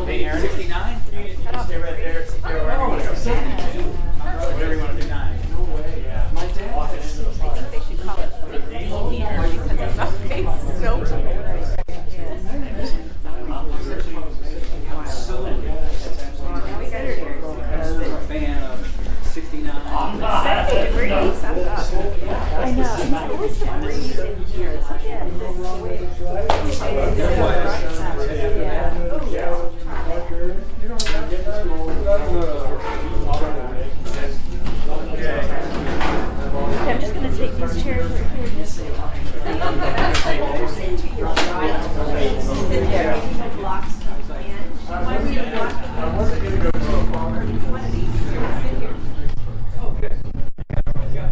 Hey, Aaron. 69? You can stay right there. Whatever you want to do. No way. Yeah. My dad. Walking into the park. They should call it Windermere because it's always so Fan of 69. 70 degrees, I thought. I know. It's always the breeze in here. It's I'm just going to take these chairs right here. Just sit to your right. Sit there. Blocks why were you blocking? I wasn't going to go too far. One of these. Sit here. Oh, good. Yeah.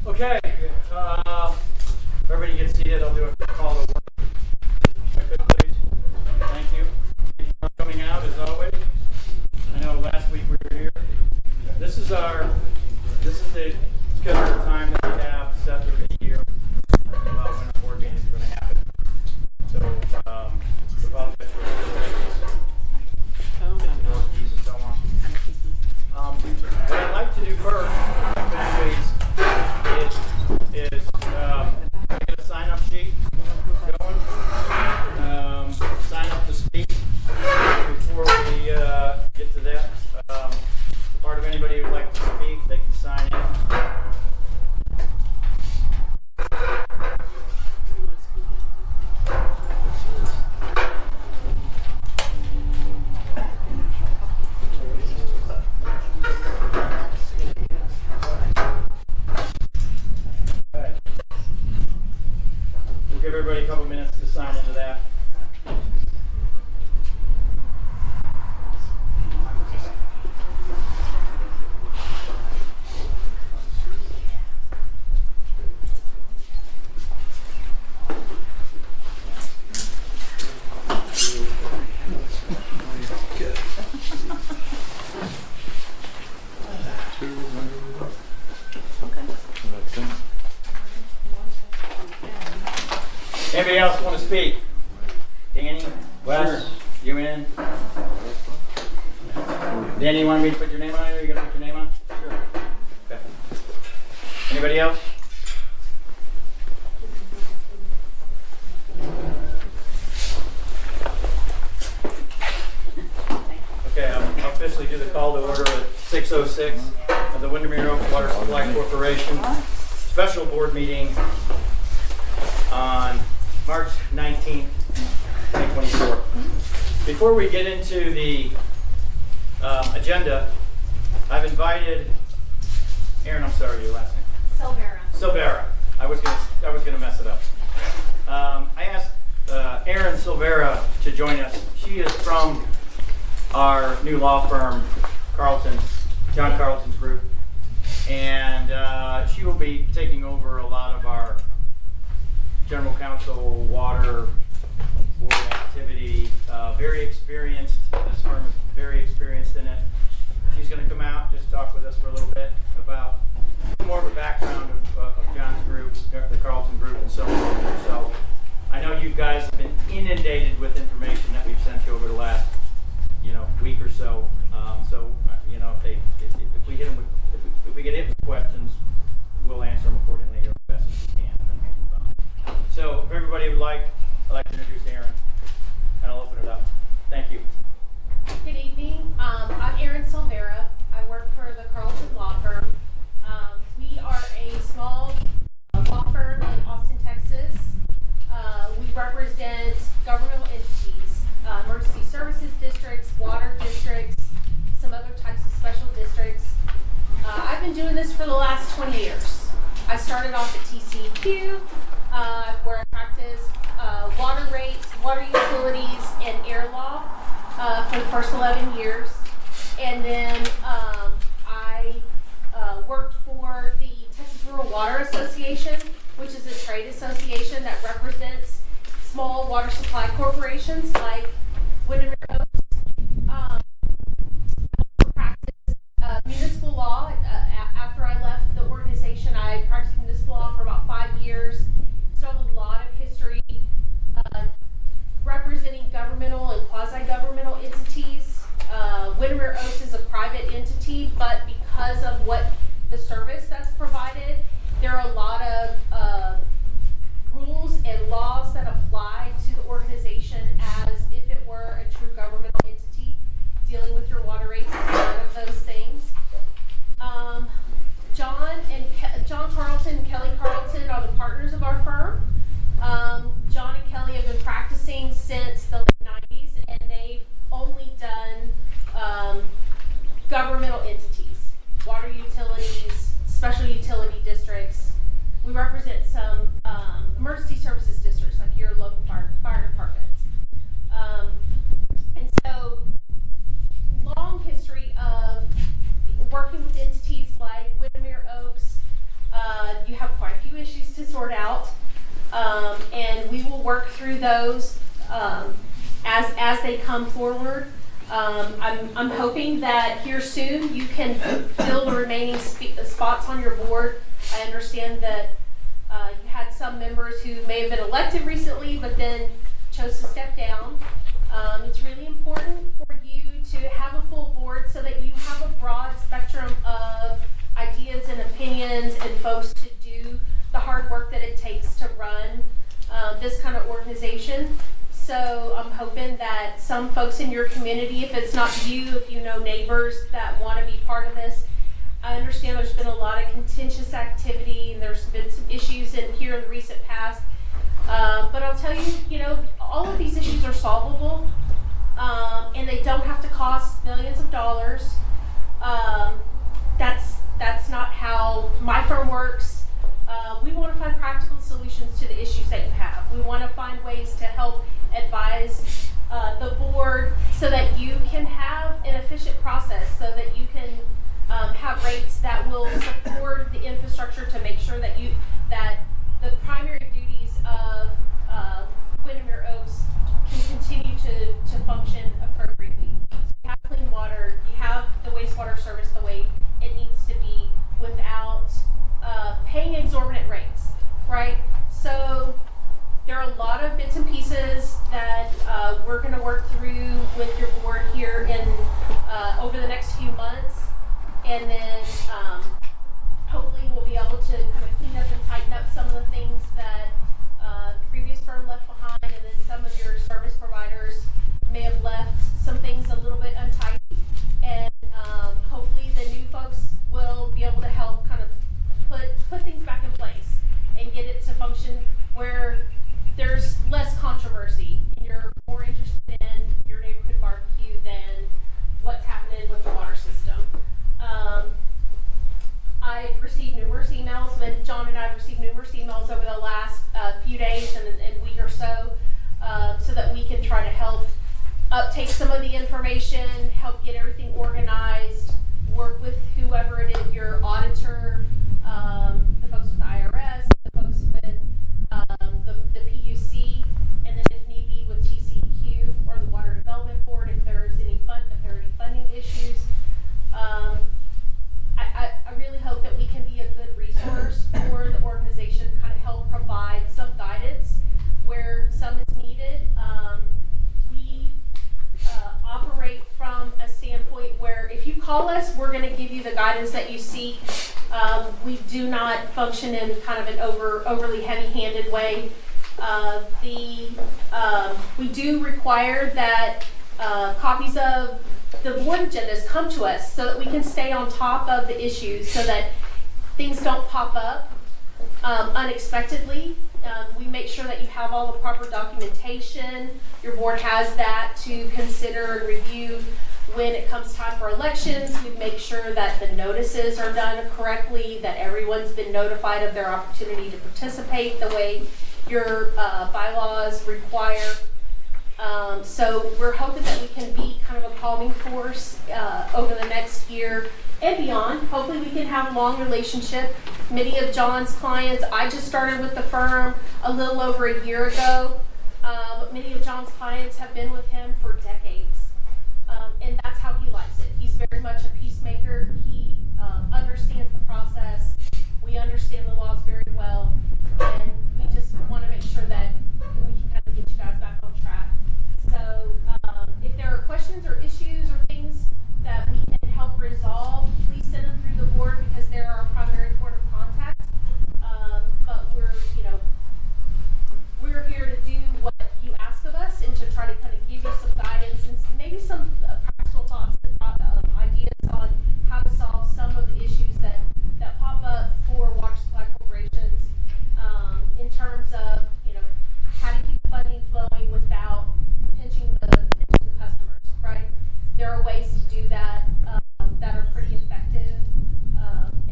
Okay, everybody get seated. I'll do a call to work. If I could, please. Thank you. Thank you for coming out as always. I know last week we were here. This is the scheduled time that we have set for the year about when our board meetings are going to happen. So, apologize for and so on. What I'd like to do first, is get a sign-up sheet going. Sign up to speak before we get to that part of anybody who would like to speak. They can sign in. Give everybody a couple minutes to sign into that. Anybody else want to speak? Danny? Wes? Sure. You in? Danny, you want me to put your name on it? Are you going to put your name on? Sure. Okay. Anybody else? Okay, I'll officially do the call to order at 6:06 of the Windermere Water Supply Corporation special board meeting on March 19th, 2024. Before we get into the agenda, I've invited Aaron. I'm sorry, your last name. Silvera. I was gonna mess it up. I asked Aaron Silvera to join us. She is from our new law firm, John Carlton's group, and she will be taking over a lot of our general counsel, water, board activity, very experienced. This firm is very experienced in it. She's going to come out, just talk with us for a little bit about more of a background of John's group, the Carlton group, and so on. So I know you guys have been inundated with information that we've sent you over the last, week or so. If we get hit with questions, like to introduce Aaron, and I'll open it up. Thank you. Good evening. I'm Erin Silvera. I work for the Carlton Law Firm. We are a small law firm in Austin, Texas. We represent governmental entities, emergency services districts, water districts, some other types of special districts. I've been doing this for the last 20 years. I started off at TCEQ, where I practiced water rates, water utilities, and air law for the first 11 years. And then I worked for the Texas Rural Water Association, which is a trade association that represents small water supply corporations like Windermere. I practiced municipal law. After I left the organization, I practiced municipal law for about 5 years. So I have a lot of history representing governmental and quasi-governmental entities. Windermere Oaks is a private entity, but because of what the service that's provided, there are a lot of rules and laws that apply to the organization as if it were a true governmental entity. Dealing with your water rates is one of those things. John Carlton and Kelly Carlton are the partners of our firm. John and Kelly have been practicing since the late 90s, and they've only done governmental entities, water utilities, special utility districts. We represent some emergency services districts, like your local fire departments. And so, long history of working with entities like Windermere Oaks. You have quite a few issues to sort out, and we will work through those as they come forward. I'm hoping that here soon you can fill the remaining spots on your board. I understand that you had some members who may have been elected recently, but then chose to step down. It's really important for you to have a full board so that you have a broad spectrum of ideas and opinions and folks to do the hard work that it takes to run this kind of organization. So I'm hoping that some folks in your community, if it's not you, if you know neighbors that want to be part of this. I understand there's been a lot of contentious activity and there's been some issues here in the recent past. But I'll tell you, all of these issues are solvable, and they don't have to cost millions of dollars. That's not how my firm works. We want to find practical solutions to the issues that you have. We want to find ways to help advise the board so that you can have an efficient process, so that you can have rates that will support the infrastructure to make sure that the primary duties of Windermere Oaks can continue to function appropriately. So you have clean water, you have the wastewater service the way it needs to be without paying exorbitant rates, right? So there are a lot of bits and pieces that we're going to work through with your board here over the next few months, and then hopefully we'll be able to kind of clean up and tighten up some of the things that the previous firm left behind, and then some of your service providers may have left some things a little bit untidy, and hopefully the new folks will be able to help kind of put things back in place and get it to function where there's less controversy and you're more interested in your neighborhood barbecue than what's happening with the water system. I've received numerous emails, but John and I have received numerous emails over the last few days and week or so, so that we can try to help uptake some of the information, help get everything organized, work with whoever it is, your auditor, the folks with the IRS, the folks with the PUC, and then if need be with TCEQ or the Water Development Board if there are any funding issues. I really hope that we can be a good resource for the organization, kind of help provide some guidance where some is needed. We operate from a standpoint where if you call us, we're going to give you the guidance that you seek. We do not function in kind of an overly heavy-handed way. We do require that copies of the board agendas come to us so that we can stay on top of the issues so that things don't pop up unexpectedly. We make sure that you have all the proper documentation. Your board has that to consider and review. When it comes time for elections, we make sure that the notices are done correctly, that everyone's been notified of their opportunity to participate the way your bylaws require. So we're hoping that we can be kind of a calming force over the next year and beyond. Hopefully we can have a long relationship. Many of John's clients, I just started with the firm a little over a year ago. Many of John's clients have been with him for decades. And that's how he likes it. He's very much a peacemaker. He understands the process. We understand the laws very well. And we just want to make sure that we can kind of get you guys back on track. So if there are questions or issues or things that we can help resolve, please send them through the board because they're our primary point of contact. But we're here to do what you ask of us and to try to kind of give you some guidance and maybe some practical thoughts and ideas on how to solve some of the issues that pop up for water supply corporations in terms of how to keep funding flowing without pinching the customers, right? There are ways to do that that are pretty effective,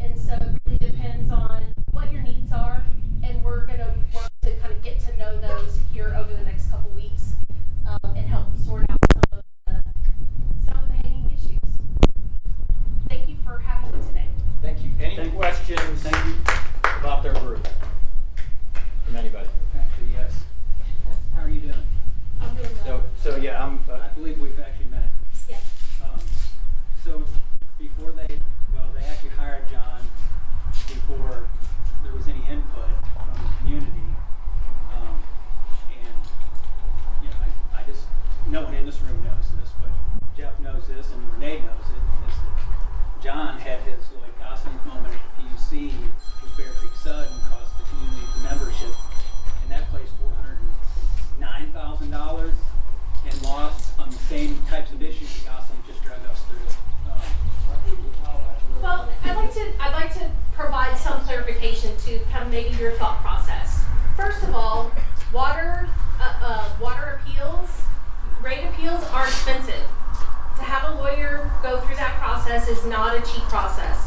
and so it really depends on what your needs are, and we're going to work to kind of get to know those here over the next couple weeks and help sort out some of the hanging issues. Thank you for having me today. Thank you. Any questions about their group from anybody? Actually, yes. How are you doing? I'm doing well. So yeah, I believe we've actually met. Yes. So before they actually hired John before there was any input from the community. And I just, no one in this room knows this, but Jeff knows this and Renee knows it, is that John had his Lloyd Gosling moment at the PUC with Bear Creek Sud and cost the community the membership, and that placed $409,000 in loss on the same types of issues that Gosling just dragged us through. Well, I'd like to provide some clarification to kind of maybe your thought process. First of all, water appeals, rate appeals are expensive. To have a lawyer go through that process is not a cheap process.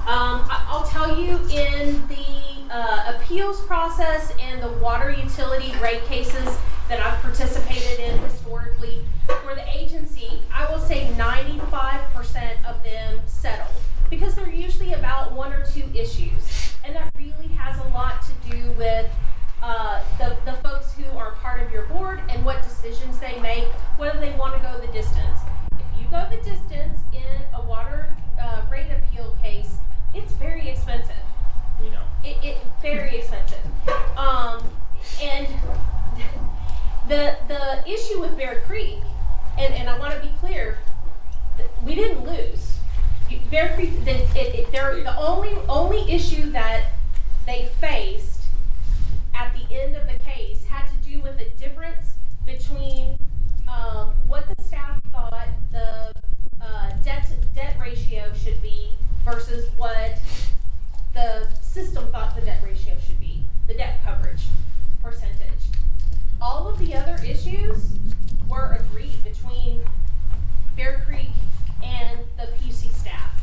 I'll tell you, in the appeals process and the water utility rate cases that I've participated in historically, for the agency, I will say 95% of them settle because they're usually about one or two issues, and that really has a lot to do with the folks who are part of your board and what decisions they make, whether they want to go the distance. If you go the distance in a water rate appeal case, it's very expensive. we know. It's very expensive. And the issue with Bear Creek, and I want to be clear, we didn't lose. Bear Creek, the only issue that they faced at the end of the case had to do with the difference between what the staff thought the debt ratio should be versus what the system thought the debt ratio should be, the debt coverage percentage. All of the other issues were agreed between Bear Creek and the PUC staff.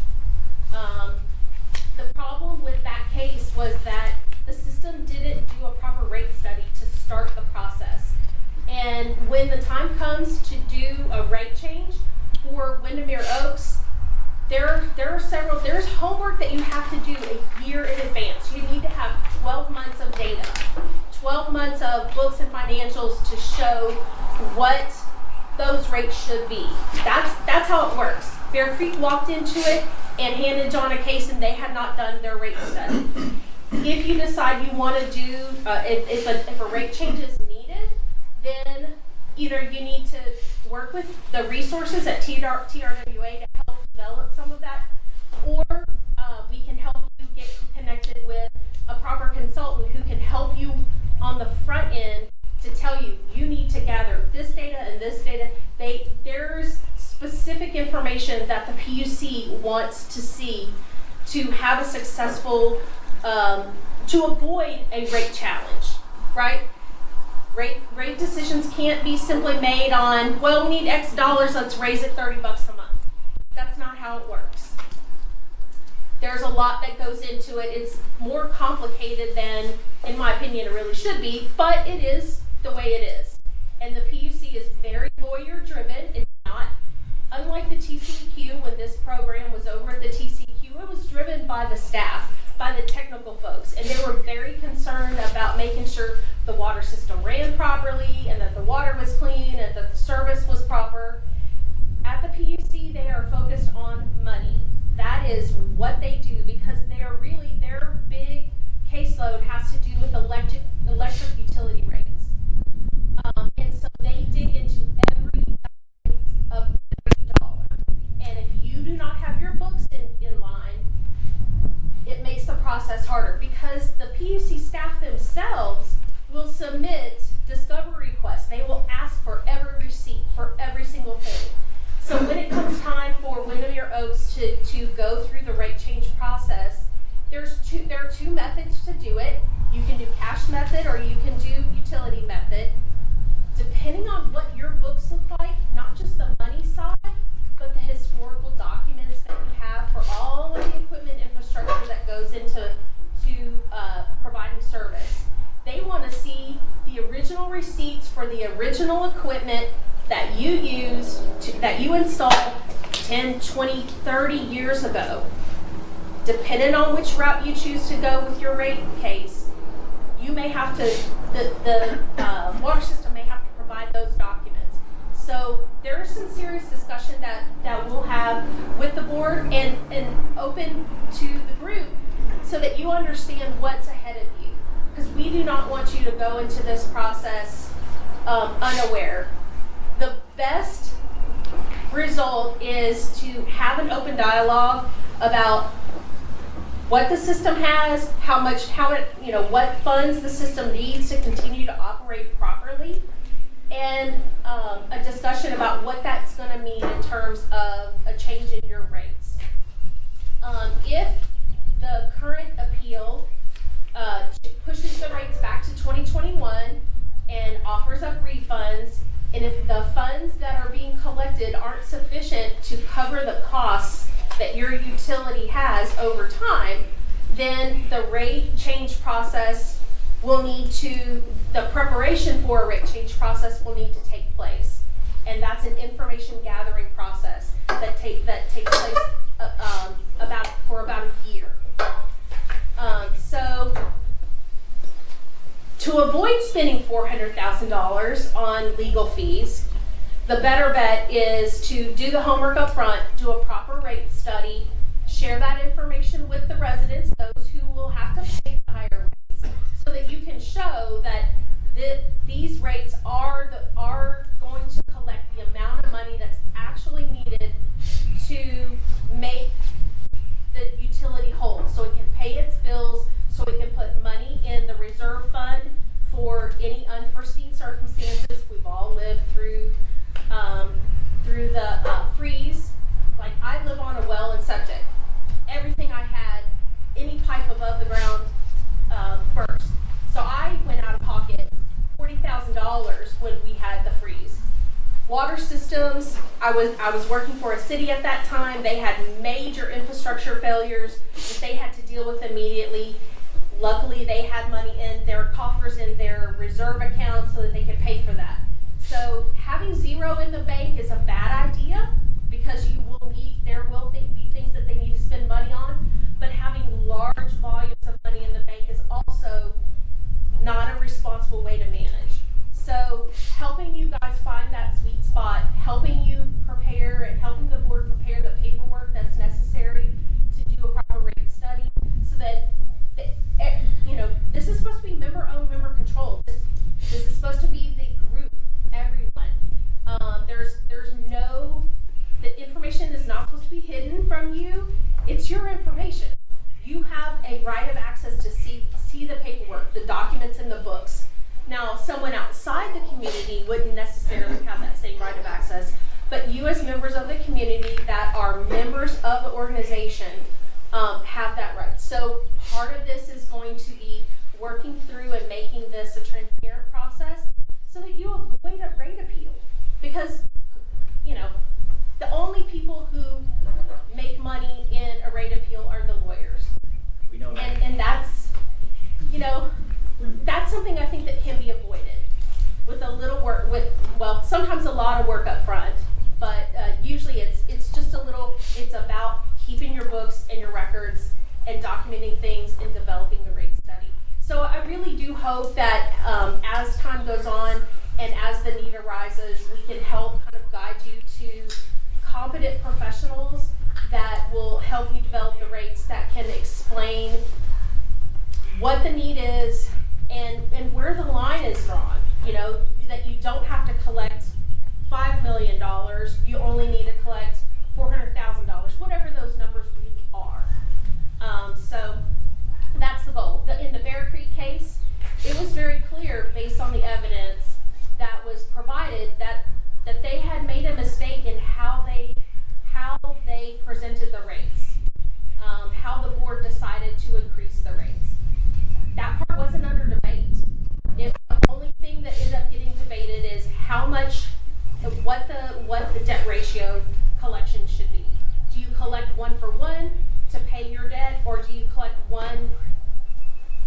The problem with that case was that the system didn't do a proper rate study to start the process. And when the time comes to do a rate change for Windermere Oaks, there's homework that you have to do a year in advance. You need to have 12 months of data, 12 months of books and financials to show what those rates should be. That's how it works. Bear Creek walked into it and handed John a case, and they had not done their rate study. If you decide you want to do, if a rate change is needed, then either you need to work with the resources at TRWA to help develop some of that, or we can help you get connected with a proper consultant who can help you on the front end to tell you, you need to gather this data and this data. There's specific information that the PUC wants to see to have a successful, to avoid a rate challenge, right? Rate decisions can't be simply made on, well, we need X dollars, let's raise it $30 a month. That's not how it works. There's a lot that goes into it. It's more complicated than, in my opinion, it really should be, but it is the way it is. And the PUC is very lawyer driven. It's not, unlike the TCEQ, when this program was over at the TCEQ, it was driven by the staff, by the technical folks, and they were very concerned about making sure the water system ran properly and that the water was clean and that the service was proper. At the PUC, they are focused on money. That is what they do, because they are really, their big caseload has to do with electric utility rates. And so they dig into every dime of every dollar. And if you do not have your books in line, it makes the process harder, because the PUC staff themselves will submit discovery requests. They will ask for every receipt for every single thing. So when it comes time for Windermere Oaks to go through the rate change process, there are two methods to do it. You can do cash method or you can do utility method. Depending on what your books look like, not just the money side, but the historical documents that you have for all of the equipment infrastructure that goes into providing service. They want to see the original receipts for the original equipment that you used, that you installed 10, 20, 30 years ago. Depending on which route you choose to go with your rate case, you may have to, the water system may have to provide those documents. So there's some serious discussion that we'll have with the board and open to the group so that you understand what's ahead of you. Because we do not want you to go into this process unaware. The best result is to have an open dialogue about what the system has, what funds the system needs to continue to operate properly, and a discussion about what that's going to mean in terms of a change in your rates. If the current appeal pushes the rates back to 2021 and offers up refunds, and if the funds that are being collected aren't sufficient to cover the costs that your utility has over time, then the rate change process will need to, the preparation for a rate change process will need to take place. And that's an information gathering process that takes place for about a year. So to avoid spending $400,000 on legal fees, the better bet is to do the homework up front, do a proper rate study, share that information with the residents, those who will have to pay the higher rates, so that you can show that these rates are going to collect the amount of money that's actually needed to make the utility whole, so it can pay its bills, so it can put money in the reserve fund for any unforeseen circumstances. We've all lived through the freeze. Like, I live on a well and septic. Everything I had, any pipe above the ground, burst. So I went out of pocket $40,000 when we had the freeze. Water systems, I was working for a city at that time. They had major infrastructure failures that they had to deal with immediately. Luckily, they had money in their coffers in their reserve account so that they could pay for that. So having zero in the bank is a bad idea, because there will be things that they need to spend money on, but having large volumes of money in the bank is also not a responsible way to manage. So helping you guys find that sweet spot, helping you prepare and helping the board prepare the paperwork that's necessary to do a proper rate study, so that this is supposed to be member-owned, member-controlled. This is supposed to be the group, everyone. The information is not supposed to be hidden from you. It's your information. You have a right of access to see the paperwork, the documents in the books. Now, someone outside the community wouldn't necessarily have that same right of access, but you as members of the community that are members of the organization have that right. So part of this is going to be working through and making this a transparent process so that you avoid a rate appeal. Because, you know, the only people who make money in a rate appeal are the lawyers. We know that. And that's, you know, that's something I think that can be avoided with a little work, well, sometimes a lot of work up front, but usually it's just a little, it's about keeping your books and your records and documenting things and developing the rate study. So I really do hope that as time goes on and as the need arises, we can help kind of guide you to competent professionals that will help you develop the rates, that can explain what the need is and where the line is drawn. You know, that you don't have to collect $5 million, you only need to collect $400,000, whatever those numbers really are. So that's the goal. In the Bear Creek case, it was very clear based on the evidence that was provided that they had made a mistake in how they presented the rates, how the board decided to increase the rates. That part wasn't under debate. The only thing that ended up getting debated is how much, what the debt ratio collection should be. Do you collect 1-for-1 to pay your debt, or do you collect 1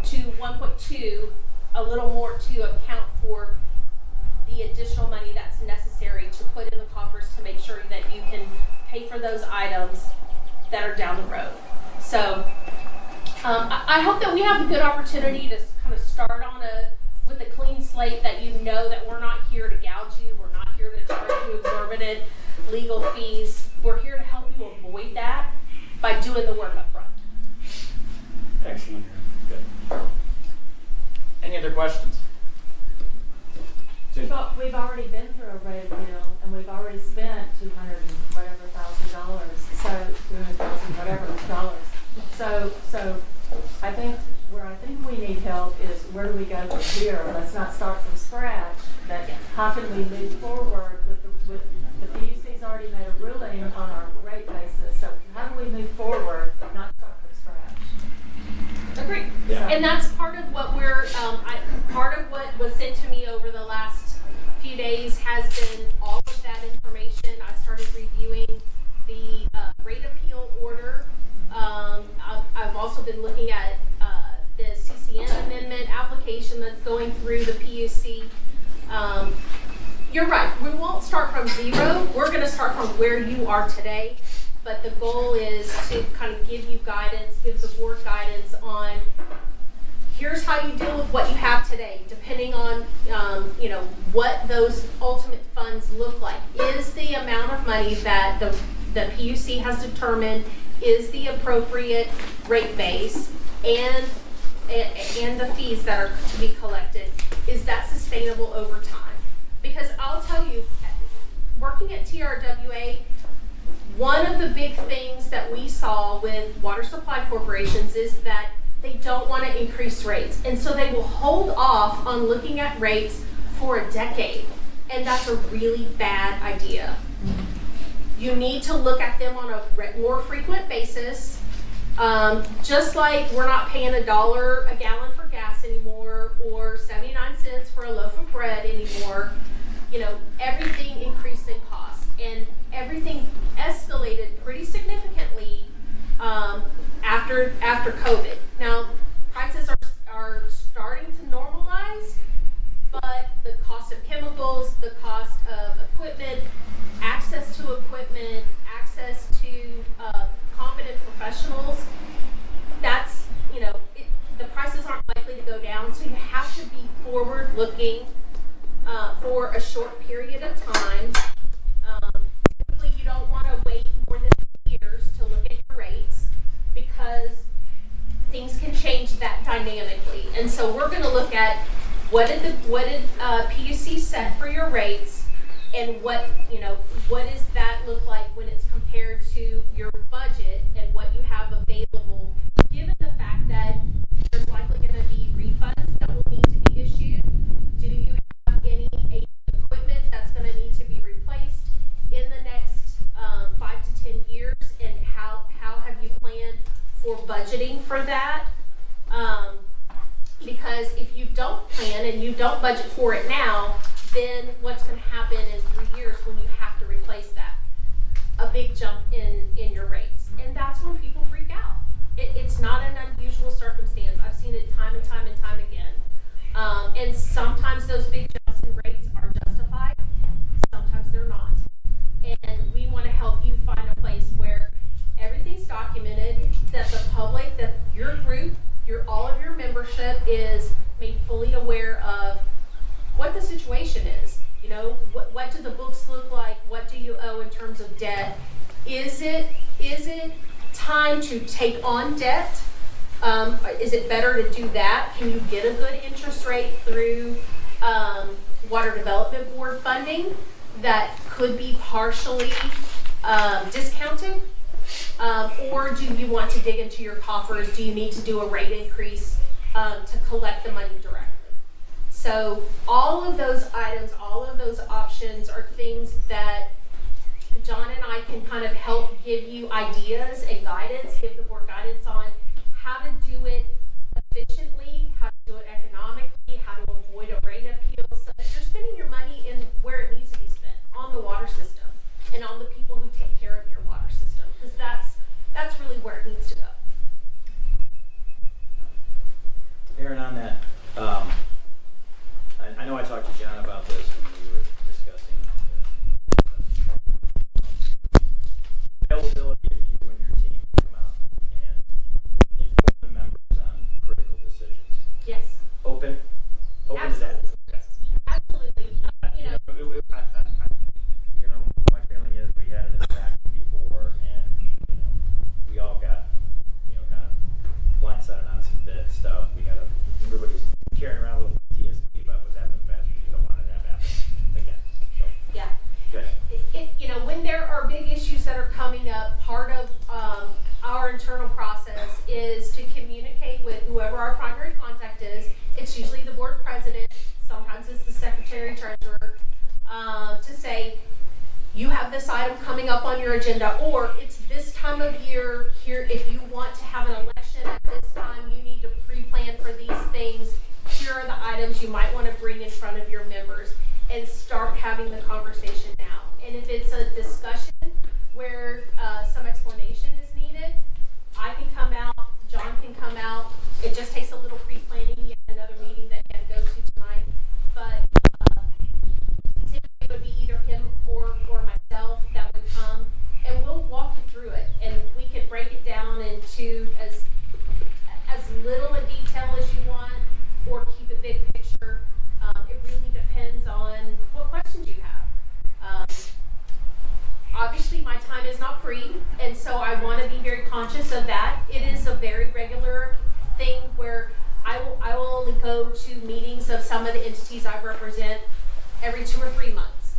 to 1.2, a little more to account for the additional money that's necessary to put in the coffers to make sure that you can pay for those items that are down the road. So I hope that we have a good opportunity to kind of start on with a clean slate, that you know that we're not here to gouge you, we're not here to charge you exorbitant legal fees. We're here to help you avoid that by doing the work up front. Excellent. Good. Any other questions? Susan? Well, we've already been through a rate appeal, and we've already spent $200,000. So I think where I think we need help is, where do we go from here? Let's not start from scratch. But how can we move forward with the PUC's already made a ruling on our rate basis? So how do we move forward and not start from scratch? Agreed. Yeah. And that's part of what part of what was sent to me over the last few days has been all of that information. I started reviewing the rate appeal order. I've also been looking at the CCN amendment application that's going through the PUC. You're right, we won't start from zero. We're going to start from where you are today. But the goal is to kind of give you guidance, give the board guidance on, here's how you deal with what you have today, depending on what those ultimate funds look like. Is the amount of money that the PUC has determined is the appropriate rate base, and the fees that are to be collected, is that sustainable over time? Because I'll tell you, working at TRWA, one of the big things that we saw with water supply corporations is that they don't want to increase rates. And so they will hold off on looking at rates for a decade. And that's a really bad idea. You need to look at them on a more frequent basis. Just like we're not paying $1 a gallon for gas anymore, or 79 cents for a loaf of bread anymore. Everything increased in cost, and everything escalated pretty significantly after COVID. Now, prices are starting to normalize, but the cost of chemicals, the cost of equipment, access to equipment, access to competent professionals, that's, the prices aren't likely to go down, so you have to be forward-looking for a short period of time. Typically, you don't want to wait more than 2 years to look at your rates, because things can change that dynamically. And so we're going to look at what did PUC set for your rates, and what does that look like when it's compared to your budget and what you have available, given the fact that there's likely going to be refunds that will need to be issued for that. Because if you don't plan and you don't budget for it now, then what's going to happen in 3 years when you have to replace that? A big jump in your rates. And that's when people freak out. It's not an unusual circumstance. I've seen it time and time and time again. And sometimes those big jumps in rates are justified. Sometimes they're not. And we want to help you find a place where everything's documented, that the public, that your group, all of your membership is made fully aware of what the situation is. You know, what do the books look like? What do you owe in terms of debt? Is it time to take on debt? Is it better to do that? Can you get a good interest rate through Water Development Board funding that could be partially discounted? Or do you want to dig into your coffers? Do you need to do a rate increase to collect the money directly? So all of those items, all of those options are things that John and I can kind of help give you ideas and guidance, give the board guidance on how to do it efficiently, how to do it economically, how to avoid a rate appeal so that you're spending your money in where it needs to be spent, on the water system and on the people who take care of your water system, because that's really where it needs to go. Aaron, on that, I know I talked to John about this when we were discussing availability of you and your team to come out and inform the members on critical decisions. Yes. Open to that. Absolutely. Okay. Absolutely. My feeling is we had an attack before, and we all got kind of blindsided on some stuff. Everybody's carrying around a little PTSD about what's happened in the past. We don't want it to happen again. So Yeah. good. When there are big issues that are coming up, part of our internal process is to communicate with whoever our primary contact is. It's usually the board president. Sometimes it's the secretary treasurer. To say, you have this item coming up on your agenda, or it's this time of year here. If you want to have an election at this time, you need to pre-plan for these things. Here are the items you might want to bring in front of your members, and start having the conversation now. And if it's a discussion where some explanation is needed, I can come out, John can come out. It just takes a little pre-planning. You have another meeting that you have to go to tonight, but typically it would be either him or myself that would come, and we'll walk you through it, and we can break it down into as little a detail as you want, or keep it big picture. It really depends on what questions you have. Obviously, my time is not free, and so I want to be very conscious of that. It is a very regular thing where I will only go to meetings of some of the entities I represent every 2 or 3 months.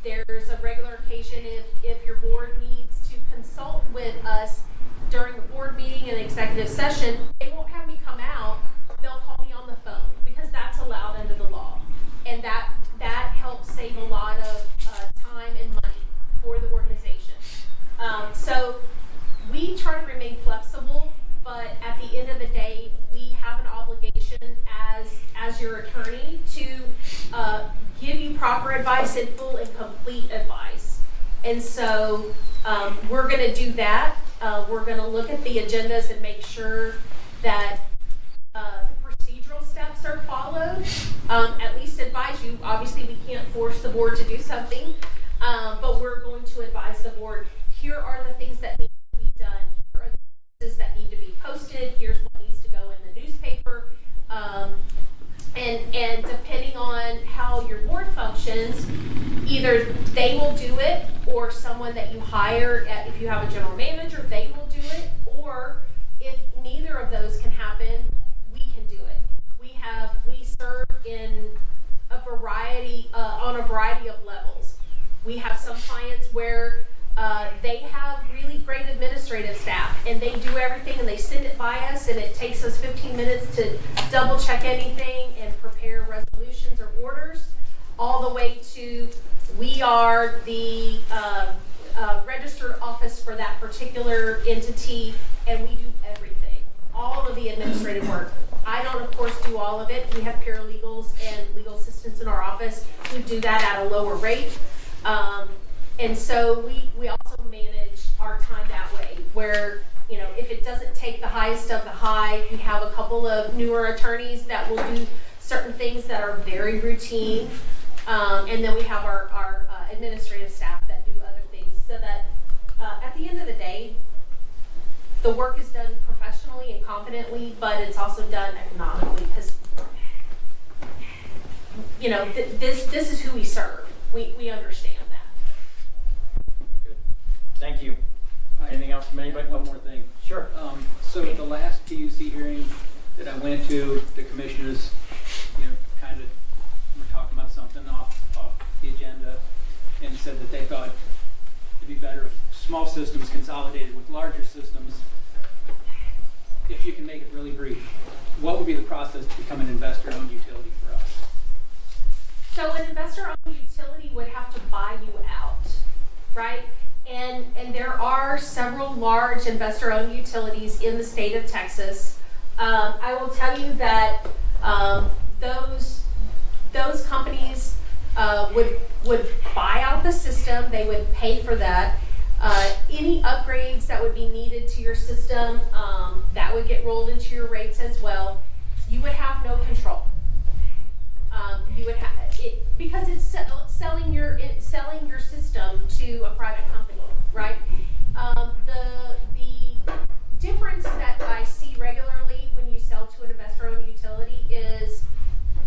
There's a regular occasion if your board needs to consult with us during a board meeting and executive session, they won't have me come out. They'll call me on the phone, because that's allowed under the law, and that helps save a lot of time and money for the organization. So we try to remain flexible, but at the end of the day, we have an obligation as your attorney to give you proper advice and full and complete advice. And so we're going to do that. We're going to look at the agendas and make sure that the procedural steps are followed. At least advise you. Obviously, we can't force the board to do something, but we're going to advise the board, here are the things that need to be done. Here are the pieces that need to be posted. Here's what needs to go in the newspaper. And depending on how your board functions, either they will do it, or someone that you hire, if you have a general manager, they will do it, or if neither of those can happen, we can do it. We serve in a variety, on a variety of levels. We have some clients where they have really great administrative staff, and they do everything and they send it by us, and it takes us 15 minutes to double check anything and prepare resolutions or orders, all the way to we are the registered office for that particular entity, and we do everything. all of the administrative work. I don't, of course, do all of it. We have paralegals and legal assistants in our office who do that at a lower rate. And so we also manage our time that way, where, you know, if it doesn't take the highest of the high, we have a couple of newer attorneys that will do certain things that are very routine. And then we have our administrative staff that do other things, so that at the end of the day, the work is done professionally and competently, but it's also done economically, because, you know, this is who we serve. We understand that. Good. Thank you. Anything else from anybody? One more thing. Sure. So at the last PUC hearing that I went to, the commissioners, you know, kind of were talking about something off the agenda, and said that they thought it'd be better if small systems consolidated with larger systems. If you can make it really brief, what would be the process to become an investor-owned utility for us? So an investor-owned utility would have to buy you out, right? And there are several large investor-owned utilities in the state of Texas. I will tell you that those companies would buy out the system. They would pay for that. Any upgrades that would be needed to your system, that would get rolled into your rates as well. You would have no control. You would have it because it's selling your system to a private company, right? The difference that I see regularly when you sell to an investor-owned utility is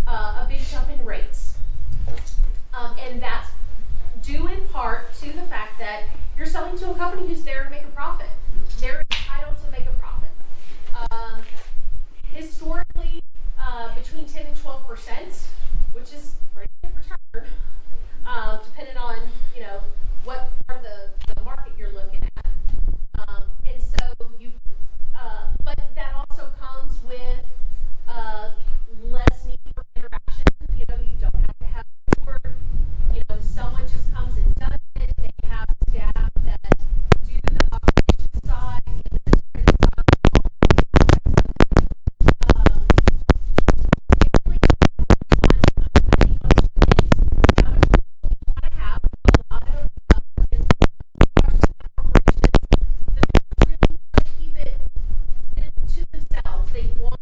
a big jump in rates, and that's due in part to the fact that you're selling to a company who's there to make a profit. They're entitled to make a profit. Historically, between 10 and 12%, which is pretty good return, depending on, you know, what part of the market you're looking at. And so but that also comes with less need for interaction. You know, you don't have to have board. You know, someone just comes and does it. They have staff that do the operation side, the administrative side, They want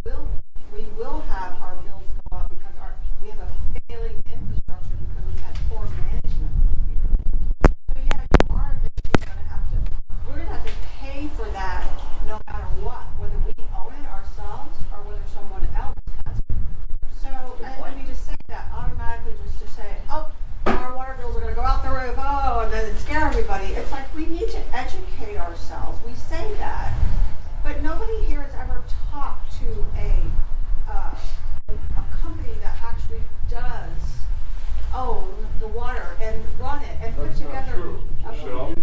we will have our bills go up because we have a failing infrastructure because we've had poor management for years. So yeah, you are eventually we're gonna have to pay for that no matter what, whether we own it ourselves or whether someone else has it. So I mean, to say that automatically, just to say, oh, our water bills are gonna go out the roof, oh, and then scare everybody. It's like we need to educate ourselves. We say that, but nobody here has ever talked to a company that actually does own the water and run it and put That's not together. true, Michelle.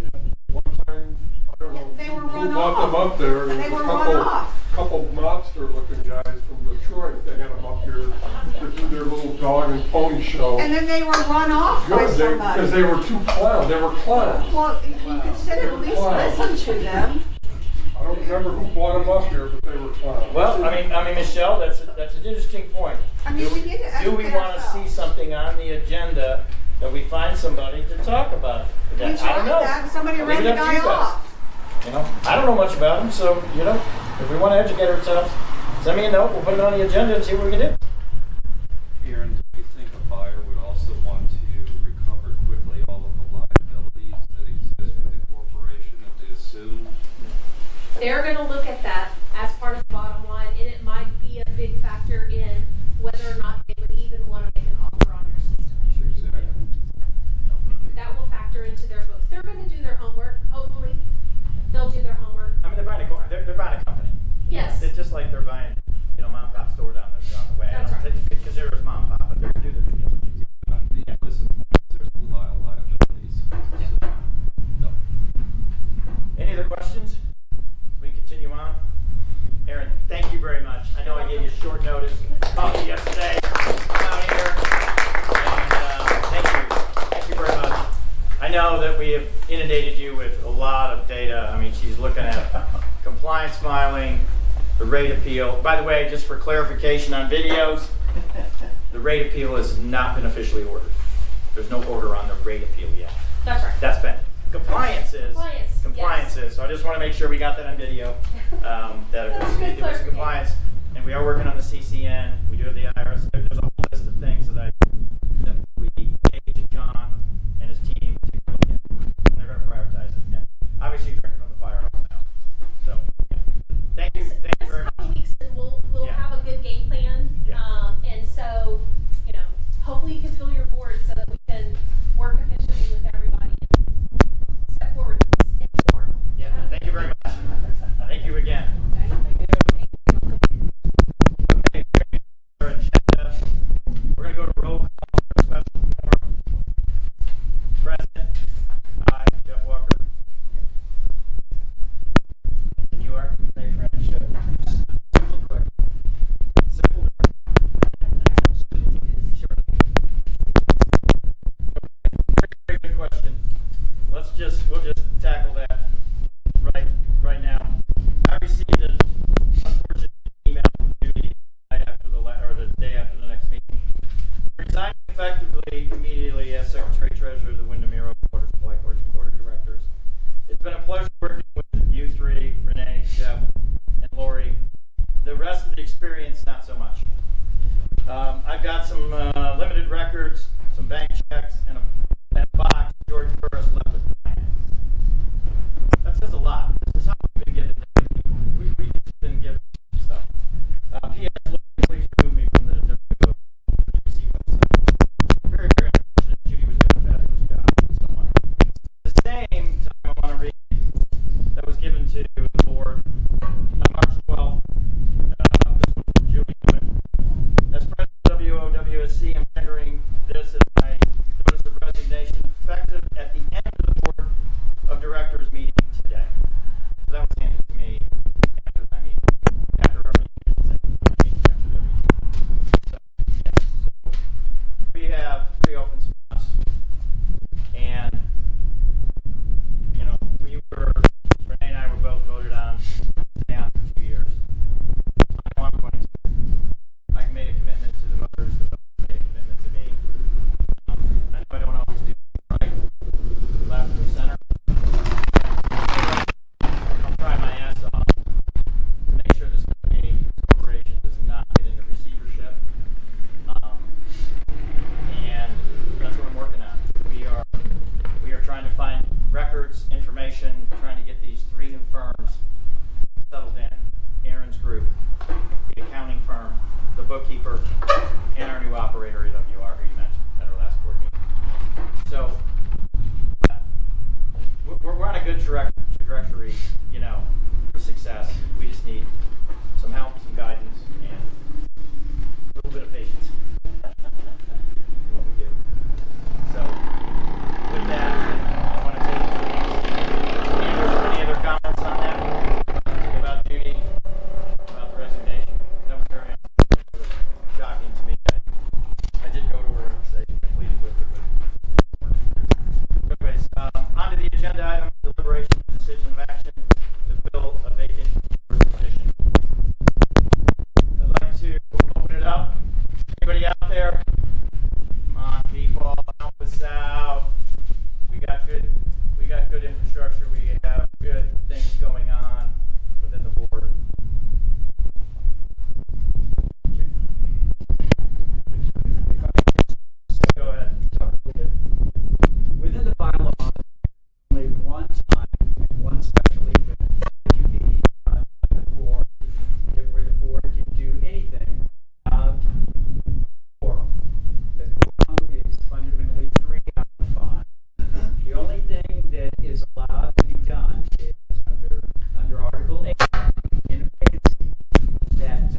One time, I don't know They were who run brought them off. up there. They There was were a run off. couple monster-looking guys from Detroit. They had them up here to do their little dog and pony show. And then they were run off by Good, somebody. because they were too clowns. They were clowns. Well, you could sit at least listen to them. I don't remember who brought them up here, but they were clowns. Well, I mean, Michelle, that's an interesting point. I mean, we need to educate Do we want to see ourselves. something on the agenda that we find somebody to talk about it? We I don't tried know. that, somebody I'll ran leave the it up to guy you guys. off. You know, I don't know much about them, so you know, if we want to educate ourselves, send me a note. We'll put it on the agenda and see what we can do. Aaron, do you think a buyer would also want to recover quickly all of the liabilities that exist with the corporation that they assume? They're gonna look at that as part of the bottom line, and it might be a big factor in whether or not they would even wanna make an offer on your system. Exactly. That will factor into their books. They're gonna do their homework, hopefully. They'll do their homework. I mean, they're buying they're buying a company. Yes. It's just like they're buying, you know, mom and pop store down the way. That's I don't consider it mom and pop, but they're do their due diligence. The implicit point is there's a lot of liabilities. So, no. Any other questions? We can continue on. Aaron, thank you very much. I know I gave you short notice. Talked to you yesterday. I'm out here. And thank you very much. I know that we have inundated you with a lot of data. I mean, she's looking at compliance filing, the rate appeal. By the way, just for clarification on videos, the rate appeal has not been officially ordered. There's no order on the rate appeal yet. That's right. That's been. Compliance is. Compliance, yes. So I just want to make sure we got that on video. That it was, That's good it was compliance. And we are working on the CCN. We do have the IRS. There's a whole list of things that we engage John and his team to look at. And they're going to prioritize it. Yeah. Obviously, you're drinking from the fire hose now. So, yeah. Thank you. Thank you very Just a much. couple weeks and we'll Yeah. have a good game plan. Yeah. And so, you know, hopefully you can fill your board so that we can work efficiently with everybody and step forward. Step forward. Yeah. Thank you very much. Thank you again. Okay. Our agenda. We're going to go to roll call for special forum. President. Aye. Jeff Walker. And you are? Ray French. Simple, quick. Simple. Sure. Very good question. We'll just tackle that right now. I received an unfortunate email from Judy right after the day after the next meeting. Resigning effectively immediately as Secretary Treasurer of the Windermere Water Supply Corporation Board of Directors. It's been a pleasure working with you three, Renee, Jeff, and Lori. The rest of the experience, not so much. I've got some limited records, some bank checks, and a box George Burris left behind. That says a lot. This is how we've been given. We've just been given stuff. P.S. Lori, please remove me from the WSC website. Very, very unfortunate. Judy was doing a fabulous job. So much. At the same time, I want to read that was given to the board on March 12th. This one from Julie Newman. As president of WSC, I'm tendering this as my notice of resignation effective at the end of the board of directors meeting today. bookkeeper, and our new operator, AWR, who you mentioned at our last board meeting. So we're on a good trajectory, you know, for success. We just need some help, some guidance, and a little bit of patience in what we do. So with that, I want to take any other comments on that? About Judy, about the resignation? That was very shocking to me. I did go to her and say I pleaded with her, but anyways, on to the agenda item, deliberation and decision of action to fill a vacant position. I'd like to open it up. Anybody out there? Come on, people, help us out. We got good infrastructure. We have good things going on within the board. Go ahead. Talk a little bit. Within the bylaws, only one time and one special event can be done by the board, where the board can do anything without quorum. The quorum is fundamentally 3 out of 5. The only thing that is allowed to be done is under Article 8 in a vacancy, that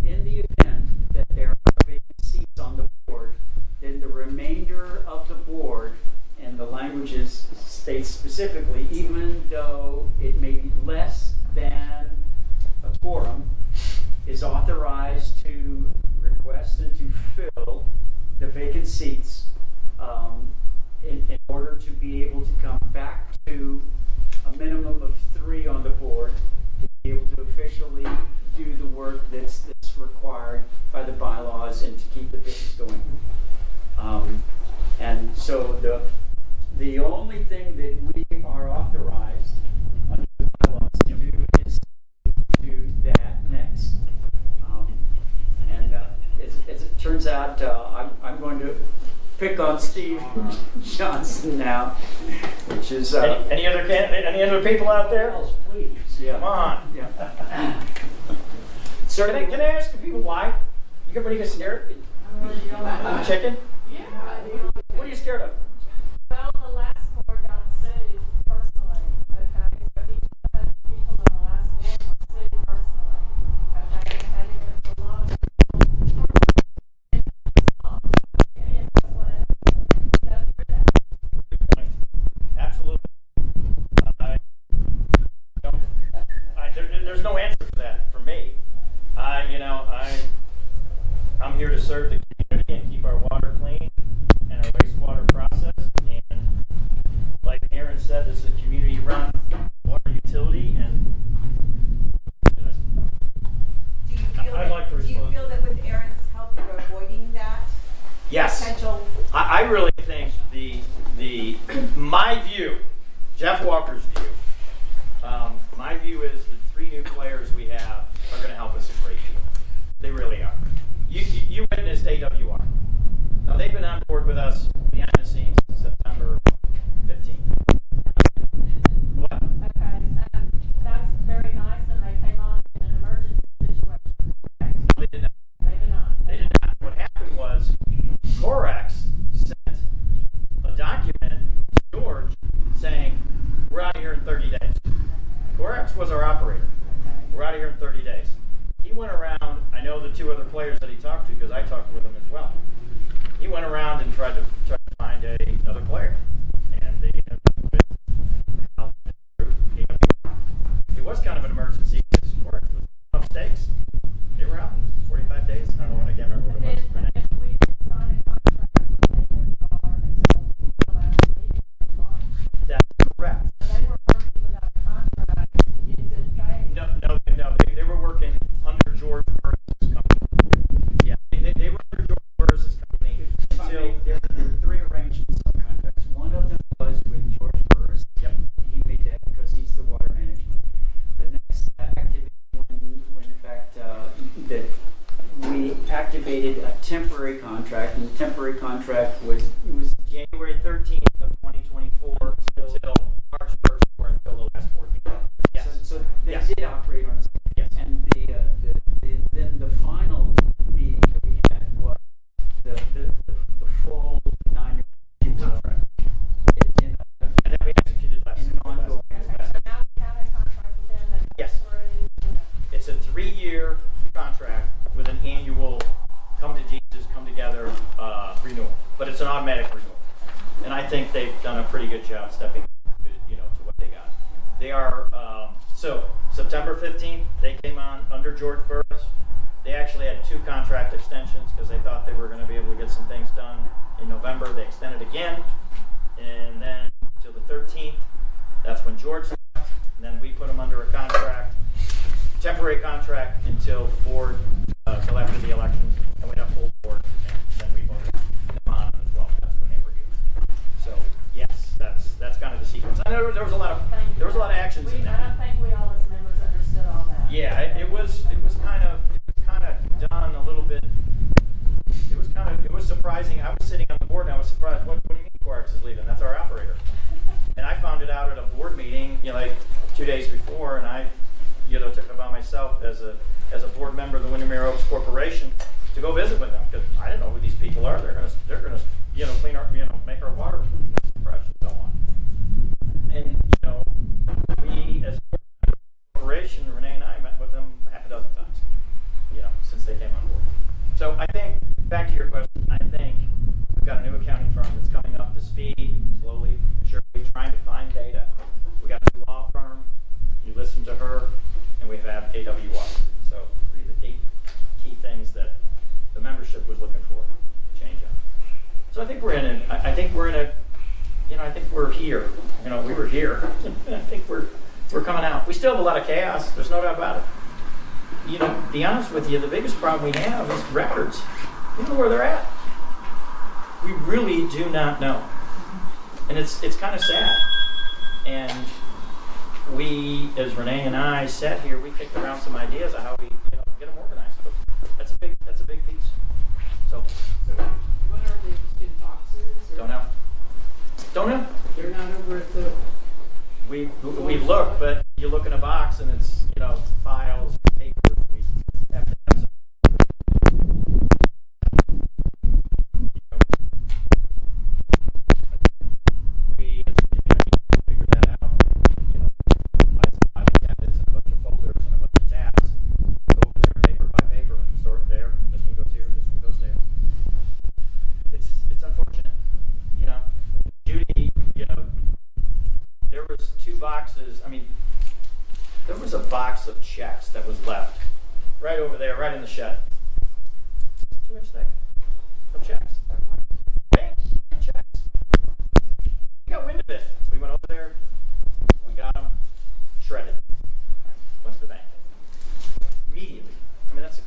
in the event that there are vacant seats on the board, then the remainder of the board, and the languages state specifically, even though it may be less than a quorum, is authorized to request and to fill the vacant seats in order to be able to come back to a minimum of 3 on the board to be able to officially do the work that's required by the bylaws and to keep the business going. And so the only thing that we are authorized under the bylaws to do is to do that next. As it turns out, I'm going to pick on Steve Johnson now, which is Any other people out there? please. Yeah. Come on. Yeah. Can I ask the people why? You everybody get scared? Chicken? Yeah. What are you scared of? Well, the last board got sued personally, okay? So each of those people on the last board were sued personally, okay? And had to go to a lot of people. Any of us want to go through that? Good point. Absolutely. There's no answer for that for me. I'm here to serve the community and keep our water clean and our wastewater processed. And like Aaron said, this is a community-run water utility, and Do you feel I'd like to do you respond. feel that with Aaron's help, you're avoiding that yes. potential? I really think my view, Jeff Walker's view, my view is the 3 new players we have are going to help us a great deal. They really are. You witnessed AWR. Now they've been on board with us behind the scenes since September 15th. What? Okay, that's very nice, and they came on in an emergency situation. They did not. They did not. They did not. What happened was Corex sent a document to George saying, we're out of here in 30 days. Corex was our operator. We're out of here in 30 days. He went around, I know the 2 other players that he talked to because I talked with him as well. He went around and tried to find another player. And they ended up with it was kind of an emergency because Corex was up stakes. They were out in 45 days. I don't know, I can't remember what it was. And we didn't sign a contract with AWR until the last meeting in March. That's correct. So they were working without a contract in good faith. No. They were working under George Burris' company. Yeah, they were under George Burris' company until. There were 3 arrangements on contracts. One of them was with George Burris. Yep. He made that because he's the water management. The next activity, when in fact that we activated a temporary contract, and the temporary contract was January 13th of 2024 until March 1st or until the last board meeting. Yes. so they Yes. did operate on. Yes. And then the final meeting renewal, but it's an automatic renewal. And I think they've done a pretty good job stepping, to what they got. They are, so September 15th, they came on under George Burris. They actually had 2 contract extensions because they thought they were going to be able to get some things done in November. They extended again, and then till the 13th, that's when George left. And then we put them under a contract, temporary contract until the board, till after the elections, and we had a full board, and then we voted them on as well. That's when they were here. So yes, that's kind of the sequence. I know there was a lot of actions in I there. don't think we all as members understood all that. Yeah, it was kind of done a little bit. It was surprising. I was sitting on the board and I was surprised. What do you mean Quarks is leaving? That's our operator. And I found it out at a board meeting, like 2 days before, and I, took it upon myself as a board member of the Windermere Oaks Corporation to go visit with them because I didn't know who these people are. They're gonna clean our, make our water fresh and so on. And we as a corporation, Renee and I met with them half a dozen times, since they came on board. So I think, back to your question, I think we've got a new accounting firm that's coming up to speed, slowly, surely, trying to find data. We got a new law firm. You listen to her, and we have AWR. So three of the key things that the membership was looking for change up. So I think we're in I think we're here. We were here. I think we're coming out. We still have a lot of chaos. There's no doubt about it. To be honest with you, the biggest problem we have is records. You know where they're at. We really do not know. And it's kind of sad. And we, as Renee and I sat here, we kicked around some ideas of how we, get them organized. But that's a big piece. So What are they, just in boxes? Or don't know. They're not over at the... We've looked, but you look in a box and it's, files, papers. We have to have some. We figure that out. Five cabinets and a bunch of folders and a bunch of tabs. Go over there paper by paper and sort it there. This one goes here, this one goes there. It's unfortunate. Judy, there was 2 boxes. There was a box of checks that was left right over there, right in the shed. 2-inch thick of checks. Bank checks. We got wind of it. We went over there. We got them shredded. Went to the bank. Immediately. That's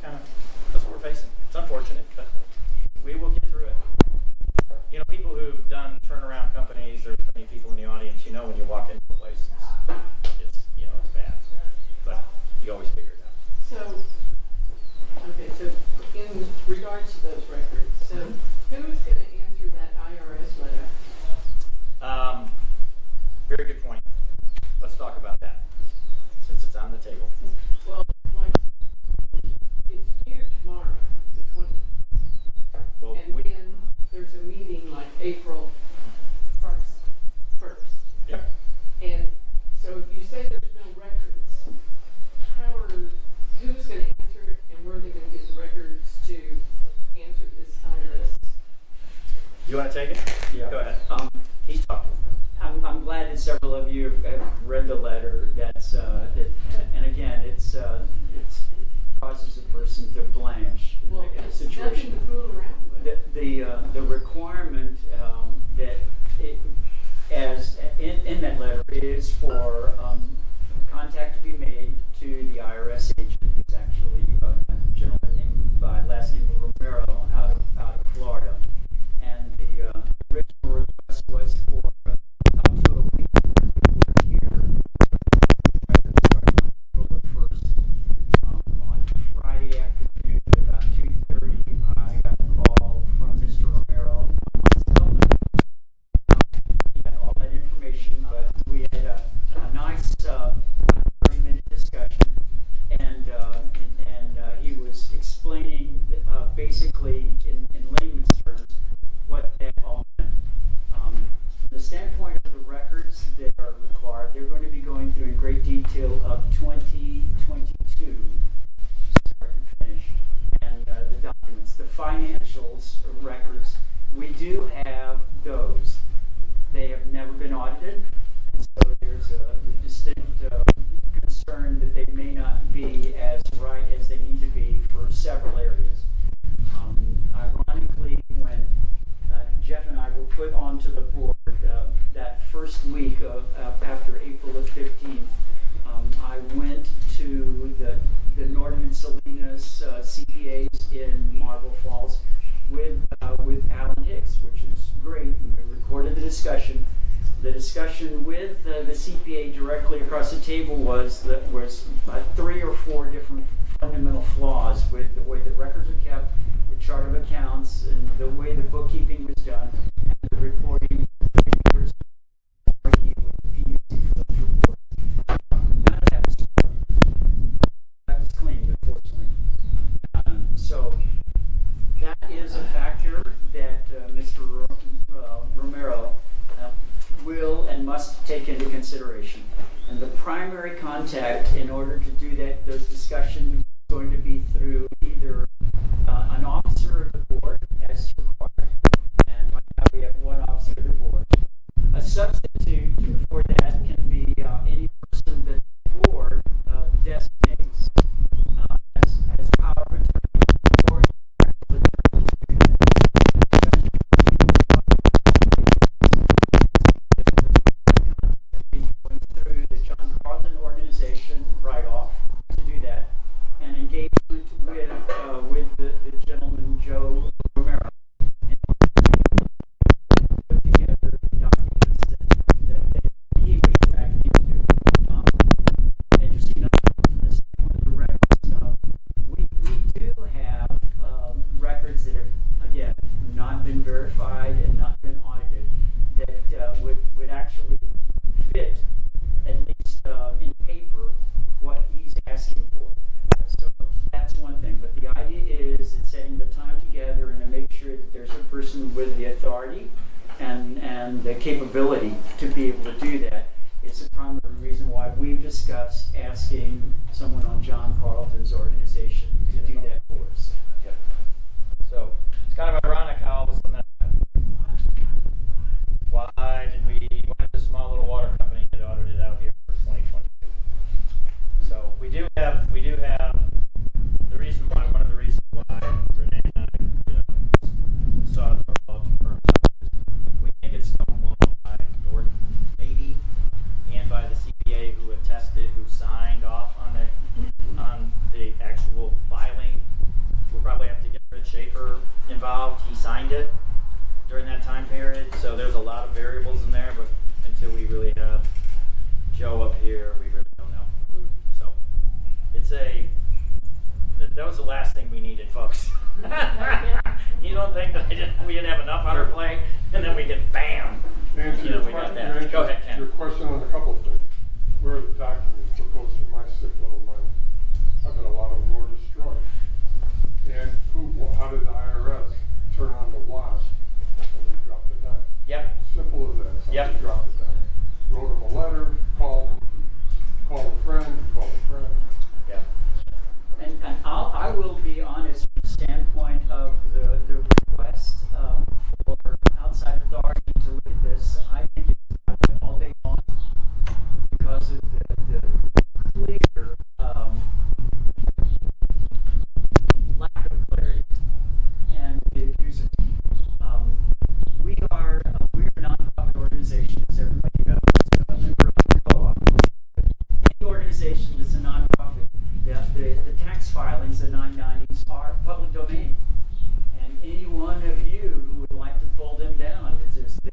what we're facing. It's unfortunate, but we will get through it. People who've done turnaround companies, there's many people in the audience, when you walk into a place, it's bad. But you always figure it out. So in regards to those records, so who's going to answer that IRS letter? Very good point. Let's talk about that, since it's on the table. Well, it's due tomorrow, the 20th. Well, And then there's a meeting April 1st. Yep. And so if you say there's no records, who's going to answer it, and where are they going to get the records to answer this IRS? You want to take it? Yeah. Go ahead. He's talking. I'm glad that several of you have read the letter. And again, it causes a person to blanch Well, in a it's nothing situation. to fool around with. The requirement that in that letter is for contact to be made to the IRS agent. It's actually a gentleman named by last name Romero out of Florida, and the original request was for up to a week here. Starting on April 1st. On Friday afternoon at about 2:30, I got a call from Mr. Romero myself. He had all that information, but we had a nice 30-minute discussion, and he was explaining basically in layman's terms what that all meant. From the standpoint of the records that are required, they're going to be going through in great detail of 2022, start and finish, and the documents. The financials records we do have those. They have never been audited, and so there's a distinct concern that they may not be as right as they need to be for several areas. Ironically, when Jeff and I were put onto the board that first week of after April the 15th, I went to the Norton and Salinas CPAs in Marble Falls with Alan Hicks, which is great, and we recorded the discussion. The discussion with the CPA directly across the table was 3 or 4 different fundamental flaws with the way the records are kept, the chart of accounts, and the way the bookkeeping was done, and the reporting with the PUC for those reports. None of that was cleaned, unfortunately. So that is a factor that Mr. Romero will and must take into consideration. And the primary contact in order to do that, those discussions, is going to be through either an officer of the board, as required, and right now we have one officer of the board. A substitute for that can be any person that the board designates as power of attorney or going through the John Carlton organization right off to do that, and engagement with the gentleman Joe Romero, and put together documents that he would in fact need to do. Interesting enough, from the standpoint of the records, we do have records that have, again, not been verified and not been audited that would actually fit, at least in paper, what he's asking for. So that's one thing. But the idea is it's setting the time together and to make sure that there's a person with the authority and the capability to be able to do that. It's the primary reason why we've discussed asking someone on John Carlton's organization to do that for us. Yep. So it's kind of ironic how all of a sudden that happened. Why did this small little water company get audited out here for 2022? So we do have the reason why, one of the reasons why Renee and I, sought our law firm is we think it's stonewalled by Norton, maybe, and by the CPA who attested, who signed off on the actual filing. We'll probably have to get Rich Schaefer involved. He signed it during that time period, so there's a lot of variables in there, but until we really have Joe up here, we really don't know. So that was the last thing we needed, folks. You don't think that we didn't have enough on our plate, and then we get bam. Nancy, We got that. Go ahead, Ken. Your question on a couple of things. Where are the documents? What goes through my sick little mind? I bet a lot of them were destroyed. And how did the IRS turn on the WASP? Somebody dropped it down. Yep. Simple as that. Somebody Yep. dropped it down. Wrote them a letter, called a friend, Yeah. And I will be honest from the standpoint of the request for outside authority to look at this. I think it's all day long because of the clear lack of clarity and the abuses. We're a nonprofit organization, as everybody knows, a member of the co-op. Any organization that's a nonprofit, the tax filings, the 990s, are public domain. And any one of you who would like to pull them down,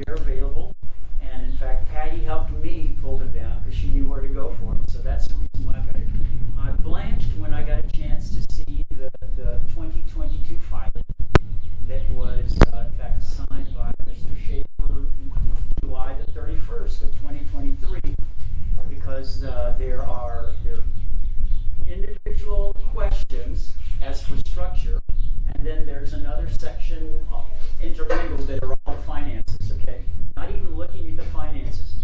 they're available. And in fact, Patty helped me pull them down because she knew where to go for them. So that's the reason why I got it. I blanched when I got a chance to see the 2022 filing that was, in fact, signed by Mr. Schaefer July the 31st of 2023, because there are individual questions as for structure, and then there's another section intermingled that are all finances, okay? Not even looking at the finances.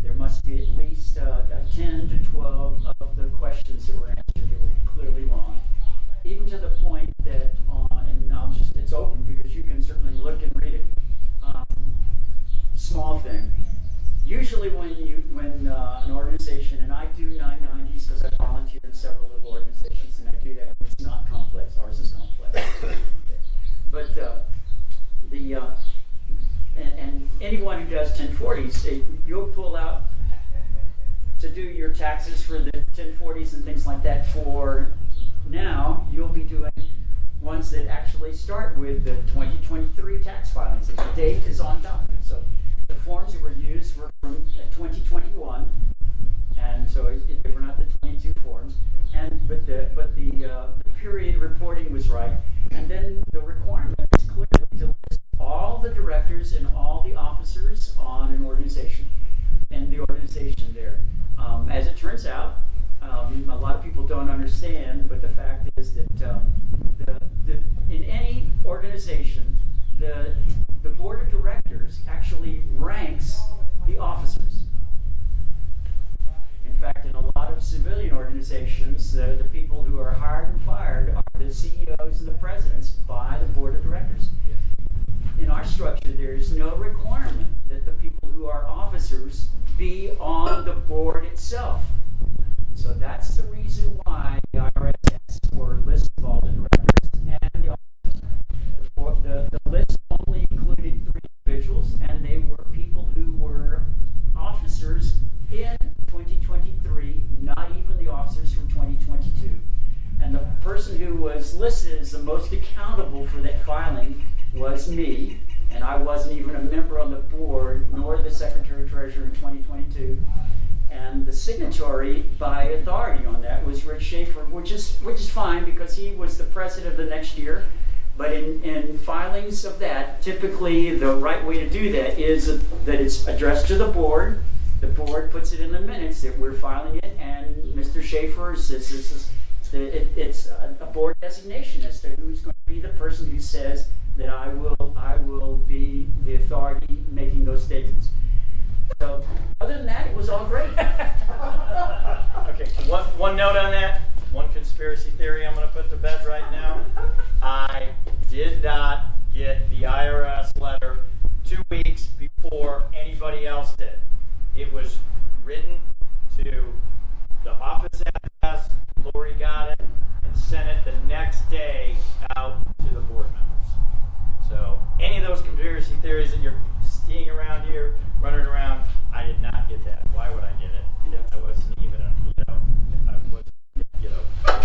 There must be at least 10 to 12 of the questions that were answered that were clearly wrong, even to the point that, and it's open because you can certainly look and read it. usually when an organization, and I do 990s because I volunteer in several little organizations, and I do that when it's not complex. Ours is complex. But and anyone who does 1040s, you'll pull out to do your taxes for the 1040s and things like that. For now, you'll be doing ones that actually start with the 2023 tax filings. The date is on top of it. So the forms that were used were from 2021, and so they were not the 22 forms. But the period reporting was right, and then the requirement is clearly to list all the directors and all the officers on an organization, and the organization there. As it turns out, a lot of people don't understand, but the fact is that in any organization, the board of directors actually ranks the officers. In fact, in a lot of civilian organizations, the people who are hired and fired are the CEOs and the presidents by the board of directors. In our structure, there is no requirement that the people who are officers be on the board itself. So that's the reason why the IRS asks for a list of all the directors and the officers. The list only included 3 individuals, and they were people who were officers in 2023, not even the officers from 2022. And the person who was listed as the most accountable for that filing was me, and I wasn't even a member on the board, nor the Secretary Treasurer in 2022. And the signatory by authority on that was Rich Schaefer, which is fine because he was the president of the next year. But in filings of that, typically the right way to do that is that it's addressed to the board. The board puts it in the minutes that we're filing it, and Mr. Schaefer says it's a board designation as to who's going to be the person who says that I will be the authority making those statements. So other than that, it was all great. Okay, one note on that, one conspiracy theory I'm going to put to bed right now. I did not get the IRS letter 2 weeks before anybody else did. It was written to the office address, Lori got it, and sent it the next day out to the board members. So any of those conspiracy theories that you're seeing around here, running around, I did not get that. Why would I get it? I wasn't even,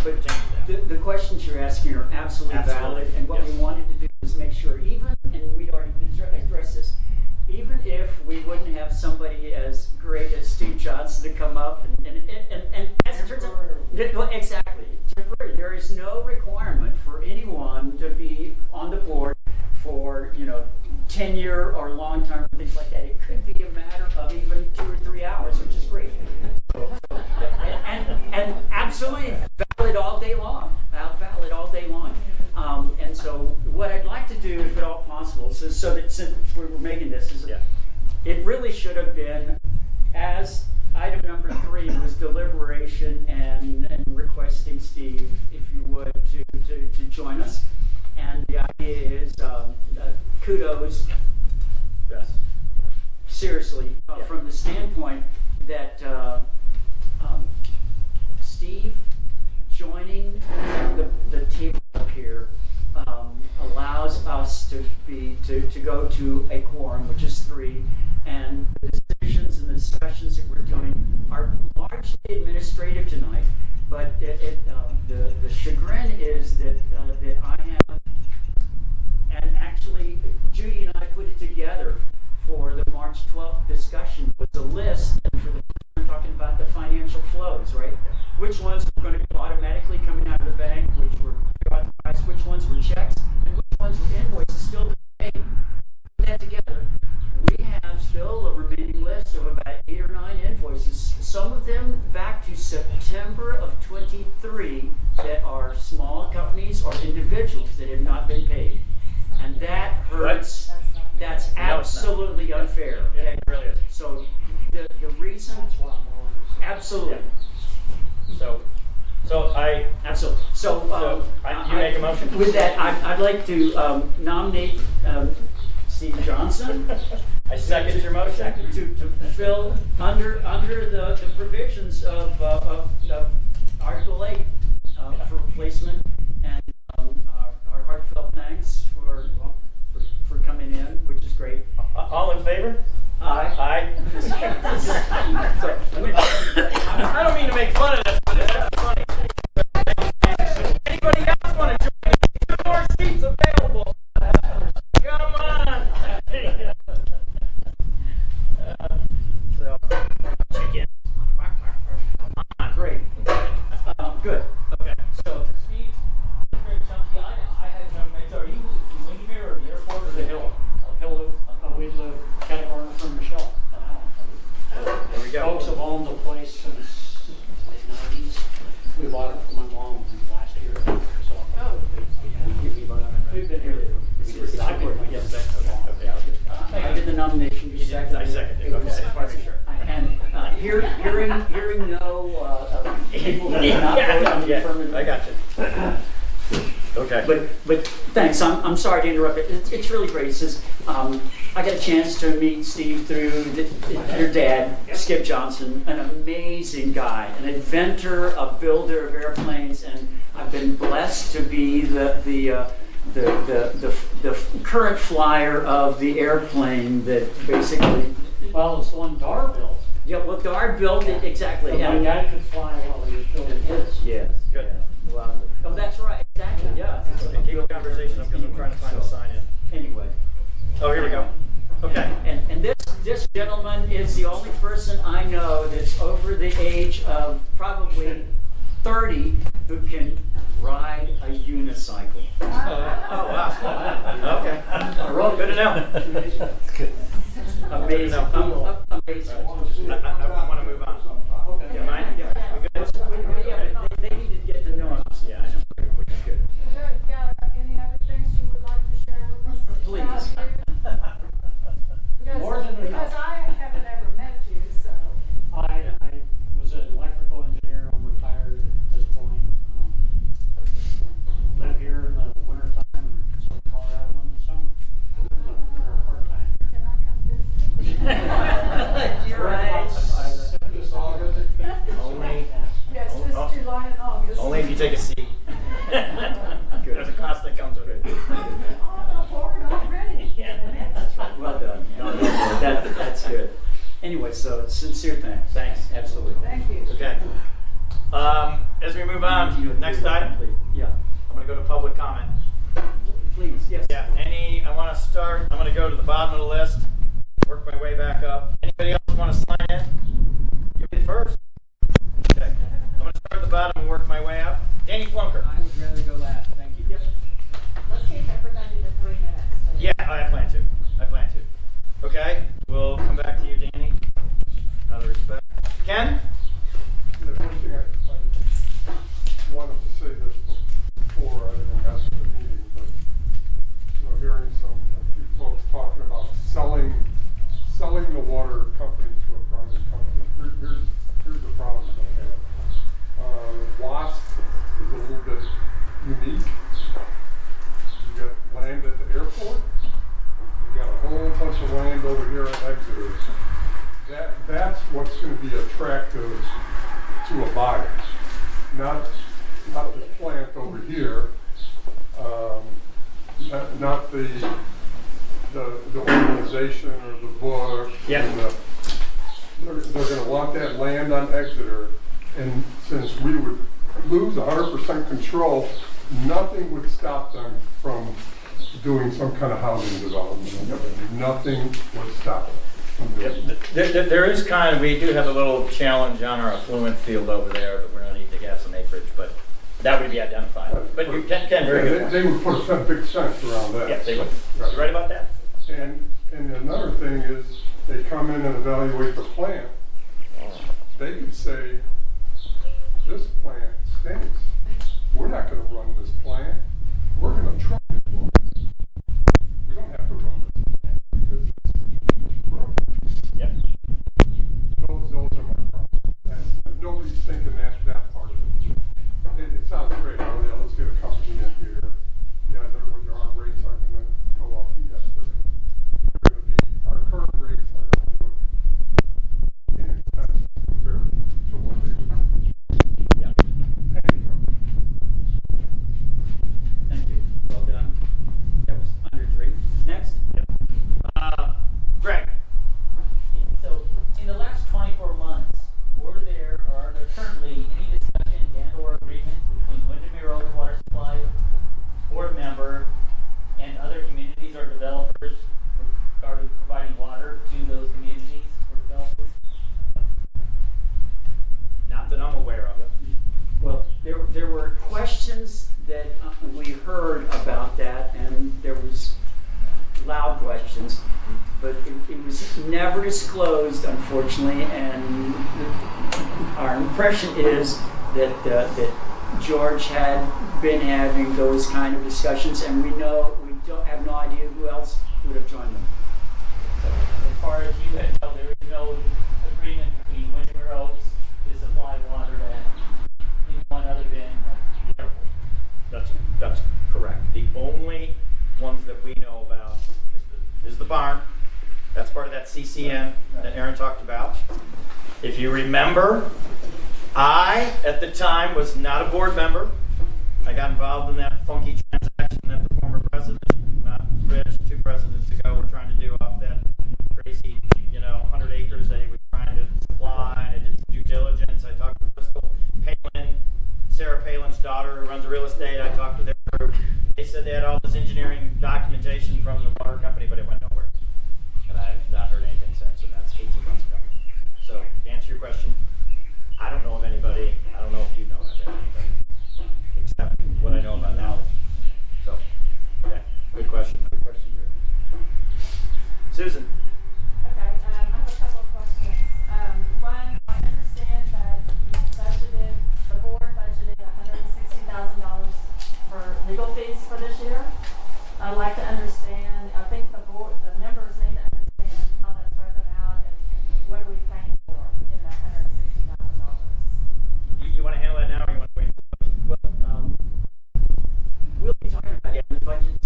But the questions you're asking are absolutely valid, and what we wanted to do was make sure, and we'd already addressed this, even if we wouldn't have somebody as great as Steve Johnson to come up and as it turns out, exactly, temporary. There is no requirement for anyone to be on the board for tenure or long term, things like that. It could be a matter of even 2 or 3 hours, which is great. And absolutely valid all day long. Valid all day long. And so what I'd like to do, if at all possible, so that since we were making this, is it really should have been, as item number 3 was deliberation and requesting Steve, if you would, to join us. And the idea is kudos, yes, seriously, from the standpoint that Steve joining the table up here allows us to go to a quorum, which is 3, and the decisions and the discussions that we're doing are largely administrative tonight. But the chagrin is that I have, and actually Judy and I put it together for the March 12th discussion with the list, and for the we're talking about the financial flows, right? Which ones were going to be automatically coming out of the bank, which were authorized, which ones were checks, and which ones were invoices still to be paid. Put that together. We have still a remaining list of about 8 or 9 invoices, some of them back to September of 23, that are small companies or individuals that have not been paid. And that hurts. That's absolutely unfair. Okay? It really is. So the reason, absolutely. So I Absolutely. So you make a motion? With that, I'd like to nominate Steve Johnson I second your motion. To fill under the provisions of Article 8 for replacement, and our heartfelt thanks for coming in, which is great. All in favor? Aye. So, I don't mean to make fun of this, but it's funny. Anybody else want to join? There's 2 more seats available. Come on. So, chicken. great. Good. Okay. So, Steve, very chunky. I had no mentor. Are you in Windermere or the airport or the hill? We live kind of corner from Michelle. There we go. Folks have owned the place since the late 90s. We bought it from my mom last year. So Oh, we've been here. I did the nomination. You seconded I seconded it. Okay, I just want to make sure. And hearing no people that did not vote on the affirmative. I got you. Okay. But thanks. I'm sorry to interrupt. It's really great. It says I got a chance to meet Steve through your dad, Skip Johnson, an amazing guy, an inventor, a builder of airplanes, and I've been blessed to be the current flyer of the airplane that basically. Well, it's the one Dar built. Yeah, well, Dar built it exactly. So my dad could fly while he was building his. Yes. Good. Well, oh, that's right. Exactly. Yeah. Okay, keep the conversation up because I'm trying to find a sign in. Anyway. Oh, here we go. Okay. And this gentleman is the only person I know that's over the age of probably 30 who can ride a unicycle. Oh, wow. Okay. Good to know. Amazing. Amazing. I want to move on. Okay. You mind? Yeah. Yeah, but they need to get to know us. Yeah, I know. Which is good. Yeah, any other things you would like to share with us? Please. More than enough. Because I haven't ever met you, so. I was an electrical engineer. I'm retired at this point. Live here in the wintertime and Southern Colorado in the summer. Part-time. Can I come visit? You're right. This August, Only, Yes, this July and August. only if you take a seat. There's a cost that comes with it. Oh, bored already. Well done. No, that's good. Anyway, so sincere thanks. Thanks. Absolutely. Thank you. Okay. As we move on, next item, Yeah. I'm going to go to public comment. Please, yes. Yeah, I want to start, I'm going to go to the bottom of the list, work my way back up. Anybody else want to sign in? You be first. Okay. I'm going to start at the bottom and work my way up. Danny Flunker. I would rather go last. Thank you. Yep. Let's keep everybody to 3 minutes. please. Yeah, I plan to. Okay, we'll come back to you, Danny. Out of respect. Ken? the one thing I wanted to say this before I even got to the meeting, but hearing a few folks talking about selling the water company to a private company. Here's the problems I have. WASP is a little bit unique. You got land at the airport. You got a whole bunch of land over here at Exeter. That's what's going to be attractive to a buyer. Not this plant over here. Not the organization or the book. Yeah. They're going to want that land on Exeter, and since we would lose 100% control, nothing would stop them from doing some kind of housing development. Nothing would stop them from doing it. There is we do have a little challenge on our affluent field over there, but we're going to need to have some acreage, but that would be identified. But you can very good. They would put a big fence around that. Yeah, they would. You right about that? And another thing is, they come in and evaluate the plant. They could say, this plant stinks. We're not going to run this plant. We're going to try it. We don't have to run this plant. It's broken. Yep. Those are my problems. Nobody's thinking that part of it. It sounds great. Oh yeah, let's get a company in here. Yeah, our rates aren't going to go up. Yes, they're going to be. Our current loud questions, but it was never disclosed, unfortunately, and our impression is that George had been having those kind of discussions, and we don't have no idea who else would have joined them. So, as far as you had know, there is no agreement between Windermere Oaks to supply water to anyone other than the airport. That's correct. The only ones that we know about is the barn. That's part of that CCN that Aaron talked about. If you remember, I, at the time, was not a board member. I got involved in that funky transaction that the former president, not Rich, 2 presidents ago, were trying to do off that crazy, 100 acres that he was trying to supply, and I did some due diligence. I talked to Crystal Palin, Sarah Palin's daughter, who runs the real estate. I talked to their group. They said they had all this engineering documentation from the water company, but it went nowhere. And I have not heard anything since, and that's 18 months ago. So, to answer your question, I don't know of anybody. I don't know if you know of anybody, except what I know about now. So, okay, good question. Good question, Rick. Susan. Okay, I have a couple of questions. One, I understand that the board budgeted $160,000 for legal fees for this year. I'd like to understand, I think the members need to understand how that's broken out and what are we paying for in that $160,000. You want to handle that now, or you want to wait? Well, we'll be talking about the budget.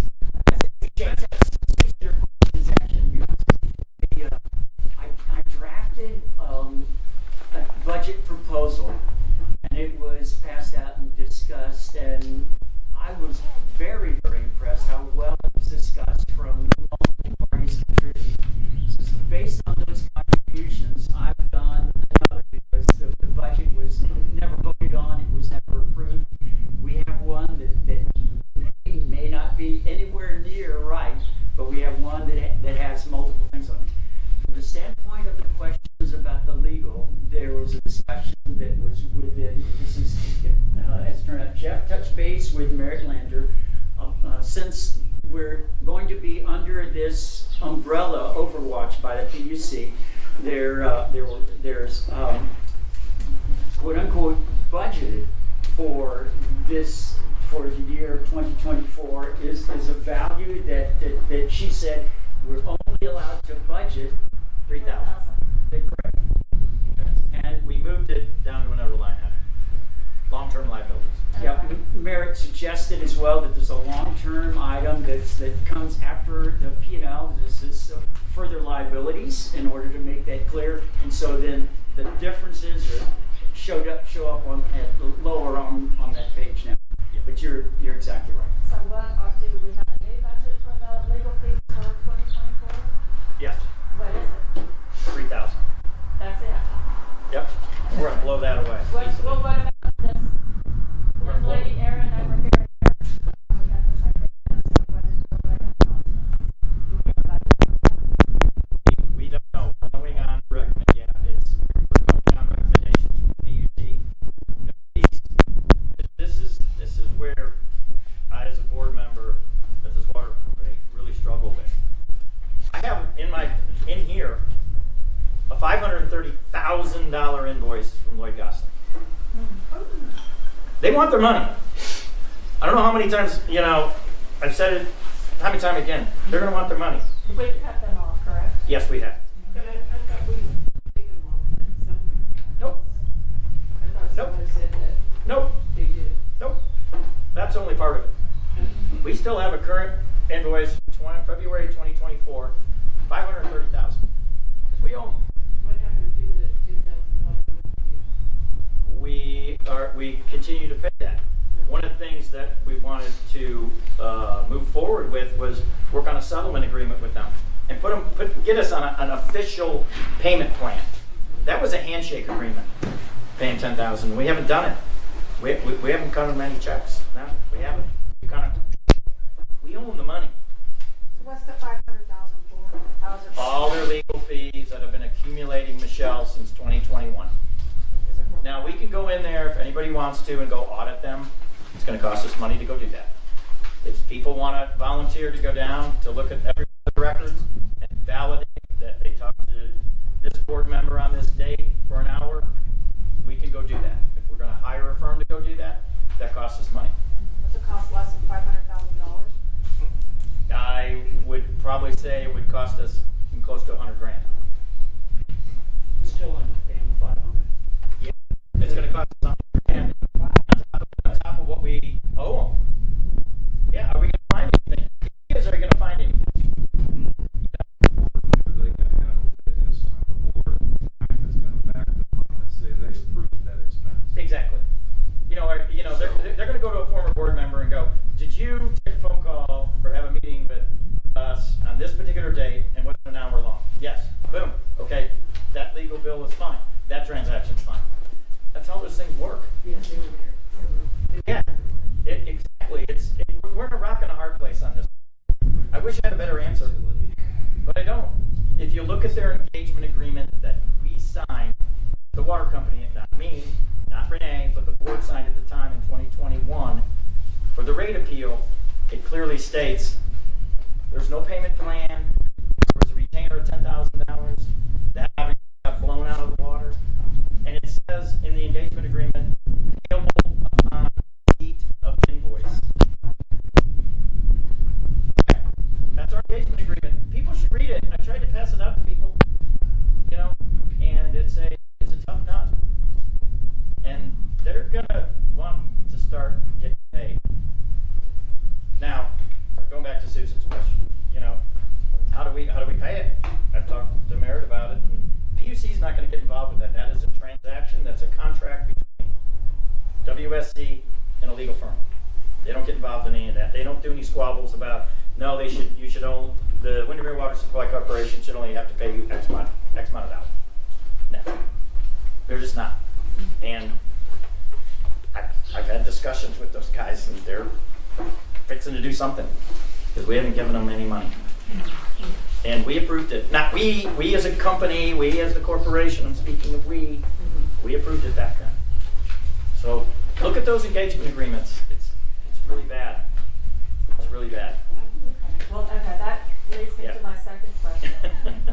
I drafted a budget proposal, and it was passed out and discussed, and I was very, very impressed how well it was discussed from multiple parties contributing. So based on those contributions, I've done another, because the budget was never voted on, it was never approved. We have one that may not be anywhere near right, but we have one that has multiple things on it. From the standpoint of the questions about the legal, there was a discussion that was within, as it turned out, Jeff touched base with Merritt Lander. Since we're going to be under this umbrella overwatch by the PUC, there's quote unquote budgeted for this, for the year 2024 is a value that she said we're only allowed to budget $3,000. Correct. And we moved it down to another line item. Long-term liabilities. Yeah, Merritt suggested as well that there's a long-term item that comes after the P&L. This is further liabilities, in order to make that clear. And so then the differences show up on lower on that page now. Yeah, but you're exactly right. So do we have a new budget for the legal fees for 2024? Yes. What is it? 3,000. That's it? Yep. We're gonna blow that away. What about this young lady Erin over here? We have to say that. So what is the budget process? Do we have a budget? We don't know. We're going on recommendations from PUC. This is where I, as a board member at this water company, really struggle with. I have in here a $530,000 invoice from Lloyd Gosling. They want their money. I don't know how many times, I've said it time and time again. They're going to want their money. We've cut them off, correct? Yes, we have. But I thought we taken them off somewhere. Nope. I thought somebody said that Nope. they did. Nope. That's only part of it. We still have a current invoice, February 2024, $530,000. We own. What happened to the $10,000? We continue to pay that. One of the things that we wanted to move forward with was work on a settlement agreement with them and get us on an official payment plan. That was a handshake agreement, paying $10,000. We haven't done it. We haven't cut them any checks. No, we haven't. We own the money. So what's the 500,000 for? How's it? All their legal fees that have been accumulating, Michelle, since 2021. Now, we can go in there if anybody wants to and go audit them. It's going to cost us money to go do that. If people want to volunteer to go down to look at every probably say it would cost us close to $100,000. Still on paying the 500. Yeah, it's gonna cost us $100,000 on top of what we owe them. Yeah, are we gonna find anything? You guys are gonna find anything. Are they gonna have a witness on the board that's gonna back them up and say they approved that expense? Exactly. They're gonna go to a former board member and go, did you take a phone call or have a meeting with us on this particular date and what's an hour long? Yes. Boom. Okay. That legal bill is fine. That transaction's fine. That's how those things work. Yes, they were there. Yeah. Exactly. We're in a rock and a hard place on this. I wish I had a better answer, but I don't. If you look at their engagement agreement that we signed, the water company, not me, not Renee, but the board signed at the time in 2021 for the rate appeal, it clearly states there's no payment plan. There was a retainer of $10,000. That obviously got blown out of the water. And it says in the engagement agreement, payable upon receipt of invoice. That's our engagement agreement. People should read it. I tried to pass it out to people, and it's a tough nut. And they're gonna want to start getting paid. Now, going back to Susan's question, how do we pay it? I've talked to Merritt about it, and PUC is not going to get involved with that. That is a transaction. That's a contract between WSC and a legal firm. They don't get involved in any of that. They don't do any squabbles about you should own the Windermere Water Supply Corporation should only have to pay you X amount of dollars. No, they're just not. And I've had discussions with those guys, and they're fixing to do something because we haven't given them any money. And we approved it. Not we as a company, we as the corporation, I'm speaking of we approved it back then. So look at those engagement agreements. It's really bad. It's really bad. Well, okay, that leads me to my second question.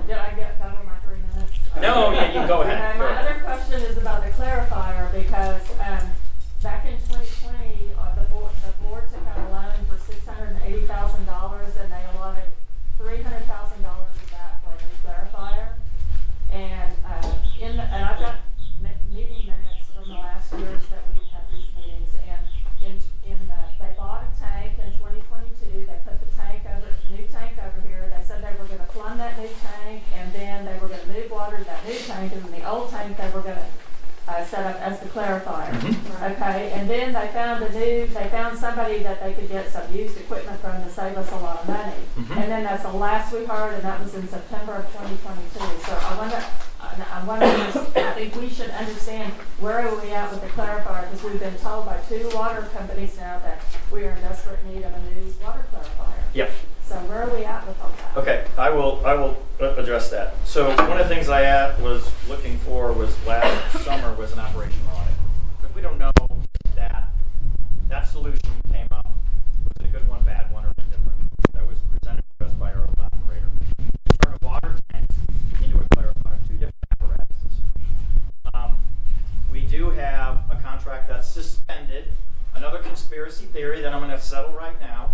Did I get cover my 3 minutes? No, yeah, you go ahead. Okay, my other question is about the clarifier because back in 2020, the board took out a loan for $680,000 and they allotted $300,000 of that for a new clarifier. And I've got meeting minutes from the last years that we've had these meetings. And they bought a tank in 2022. They put the new tank over here. They said they were going to plumb that new tank, and then they were going to move water to that new tank, and then the old tank they were going to set up as the clarifier. Okay, and then they found somebody that they could get some used equipment from to save us a lot of money. And then that's the last we heard, and that was in September of 2022. So I think we should understand where are we at with the clarifier, because we've been told by 2 water companies now that we are in desperate need of a new water clarifier. Yep. So where are we at with all that? Okay, I will address that. So one of the things I was looking for was last summer was an operational audit. But we don't know that solution came up. Was it a good one, bad one, or indifferent? That was presented to us by our own operator. Turn a water tank into a clarifier, 2 different apparatuses. We do have a contract that's suspended. Another conspiracy theory that I'm going to settle right now.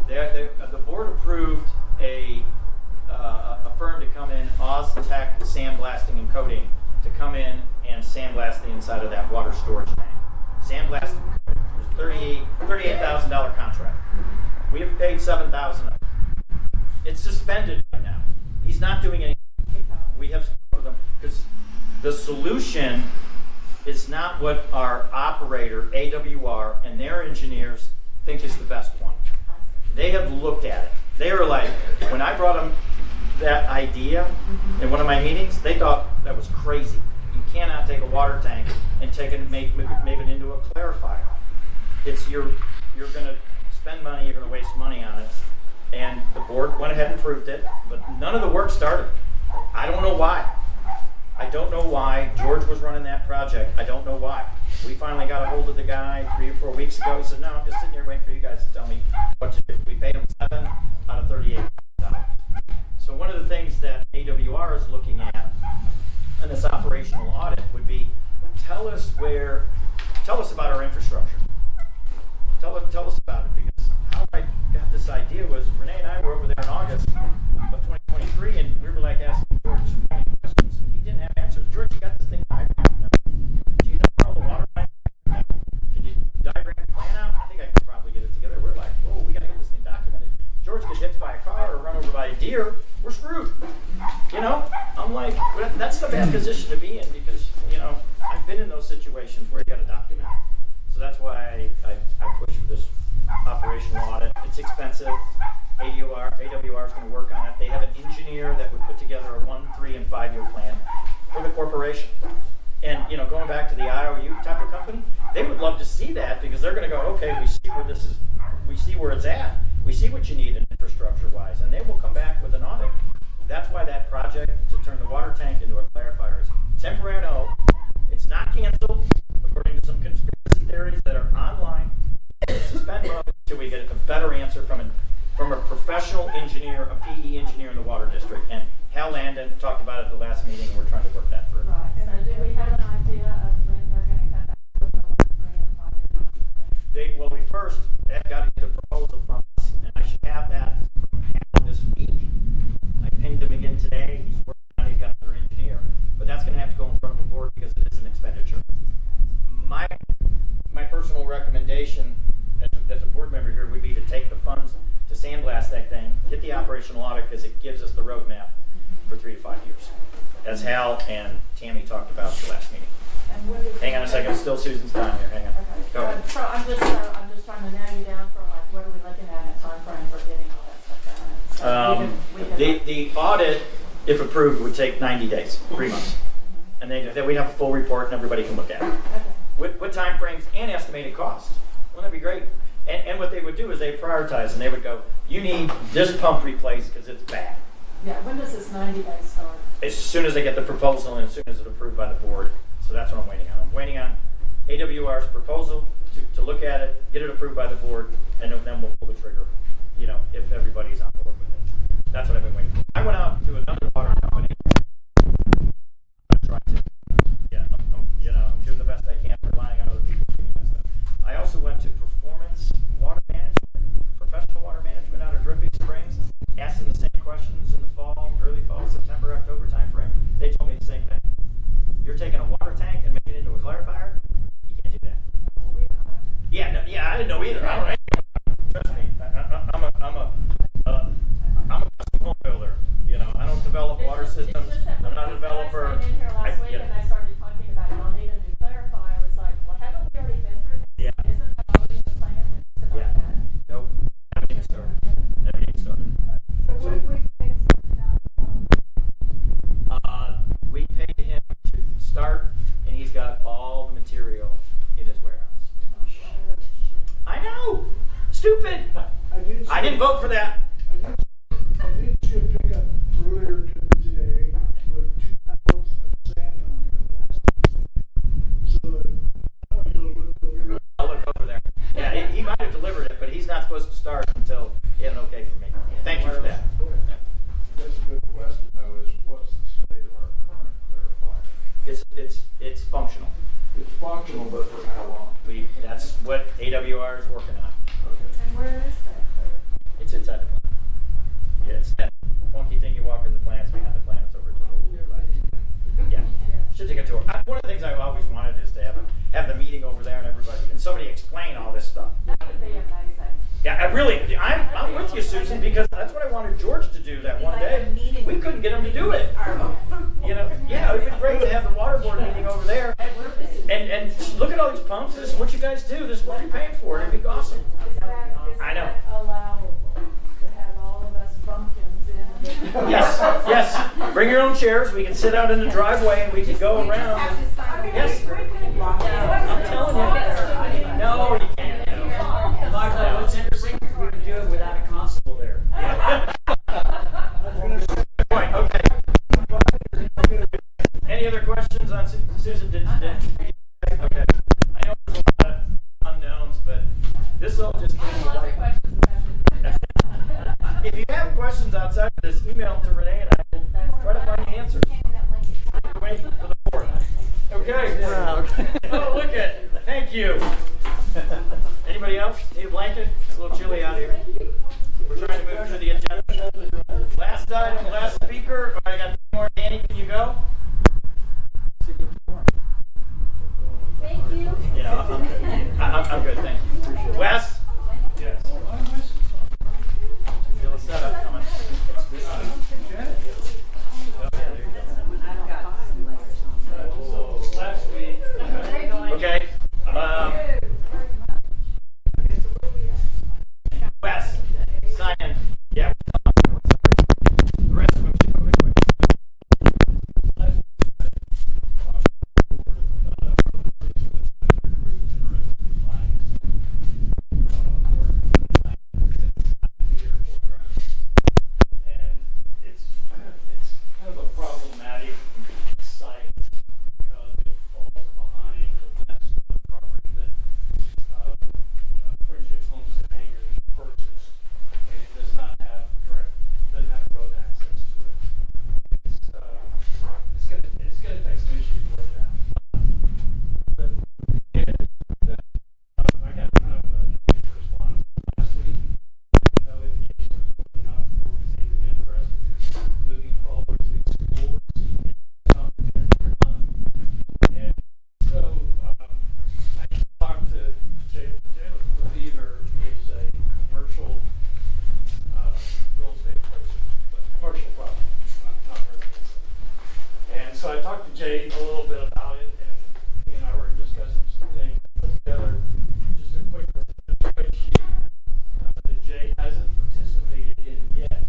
The board approved a firm to come in, Oztech Sandblasting and Coating, to come in and sandblast the inside of that water storage tank. Sandblasting and coating. It was $38,000 contract. We have paid $7,000 of it. It's suspended right now. He's not doing anything. We have spoken with him because the solution is not what our operator, AWR, and their engineers think is the best one. They have looked at it. They were like, when I brought them that idea in one of my meetings, they thought that was crazy. You cannot take a water tank and make it into a clarifier. You're going to spend money, you're going to waste money on it. And the board went ahead and approved it, but none of the work started. I don't know why. George was running that project. I don't know why. We finally got a hold of the guy 3 or 4 weeks ago. He said, no, I'm just sitting here waiting for you guys to tell me what to do. We paid him $7 out of $38,000. So one of the things that AWR is looking at in this operational audit would be, tell us about our infrastructure. Tell us about it, because how I got this idea was Renee and I were over there in August, car or run over by a deer, we're screwed. You know, I'm like, that's the bad position to be in because, you know, I've been in those situations where you got to document. So that's why I push for this operational audit. It's expensive. AWR is going to work on it. They have an engineer that would put together a 1, 3, and 5-year plan for the corporation. And, you know, going back to the IOU type of company, they would love to see that because they're going to go, okay, we see where this is, we see where it's at, we see what you need in infrastructure-wise, and they will come back with an audit. That's why that project to turn the water tank into a clarifier is temporary. I know it's not canceled, according to some conspiracy theories that are online. Suspend mode until we get a better answer from a professional engineer, a PE engineer in the water district. And Hal Landon talked about it at the last meeting, and we're trying to work that through. Right, so do we have an idea of when they're gonna come back with the 3 and 5-year plan? Well, we first have got to get a proposal from us, and I should have that from Hal this week. I pinged him again today. He's working on it. He's got another engineer, but that's going to have to go in front of a board because it is an expenditure. My personal recommendation as a board member here would be to take the funds to sandblast that thing, get the operational audit because it gives us the roadmap for 3 to 5 years, as Hal and Tammy talked about at the last meeting. And when do Hang on a second. Still Susan's time here. Hang on. Okay. Go ahead. So I'm just trying to nail you down for like, what are we looking at in time frame for getting all that stuff done? So The audit, if approved, would take 90 days, 3 months. And then we'd have a full report and everybody can look at it. Okay. What time frames and estimated costs. Wouldn't that be great? And what they would do is they prioritize and they would go, you need this pump replaced because it's bad. Yeah, when does this 90 days start? As soon as they get the proposal and as soon as it's approved by the board. So that's what I'm waiting on. I'm waiting on AWR's proposal to look at it, get it approved by the board, and then we'll pull the trigger, you know, if everybody's on board with it. That's what I've been waiting for. I went out to another water company. I'm trying to, yeah, I'm doing the best I can, relying on other people to do that stuff. I also went to Performance Water Management, Professional Water Management out of Dripping Springs, asked them the same questions in the fall, early fall, September, October timeframe. They told me the same thing. You're taking a water tank and making it into a clarifier? You can't do that. Yeah, I didn't know either. I don't know anything. Trust me, I'm a custom home builder. You know, I don't develop water systems. I'm not a developer. Came in here last week and they started talking about y'all need a new clarifier. I was like, well, haven't we already been through this? Yeah. Isn't that already in the plans and it's about Yeah. that? Nope. Everything started. Everything started. So what we pay We paid him to start, and he's got all the material in his warehouse. I know. Stupid. I didn't vote for that. I did see a pickup earlier today with 2 pallets of sand on there. So I want you to look over. I'll look over there. Yeah, he might have delivered it, but he's not supposed to start until he had an okay from me. Thank you for that. That's a good question though, is what's the state of our current clarifier? It's functional. It's functional, but for how long? That's what AWR is working on. And where is that? It's inside the plant. Yeah, it's that funky thing you walk in the plants, behind the plant, it's over to the left. Yeah, should take a tour. One of the things I always wanted is to have the meeting over there and everybody, and somebody explain all this stuff. That would be amazing. Yeah, I'm with you, Susan, because that's what I wanted George to do that one day. We couldn't get him to do it. You know, yeah, it'd be great to have the water board meeting over there. And look at all these pumps. This is what you guys do. This is what you're paying for. It'd be awesome. I know. Allowable to have all of us bumpkins in. Yes. Bring your own chairs. We can sit out in the driveway and we can go around. Yes. I'm telling you. No, you can't. Michael, what's interesting, we can do it without a constable there. Point. Okay. Any other questions on Susan? Okay. I know there's a lot of unknowns, but this all just came to light. If you have questions outside of this, email them to Renee and I will try to find the answers. Wait for the board. Okay. Oh, look at. Thank you. Anybody else? Need a blanket? It's a little chilly out here. We're trying to move through the agenda. Last item, last speaker. I got 2 more. Danny, can you go? Thank you. Yeah, I'm good. I'm good, thank you. Wes? Yes. Feel a setup coming. Jay a little bit about it, and he and I were discussing some things. Put together just a quick spreadsheet that Jay hasn't participated in yet.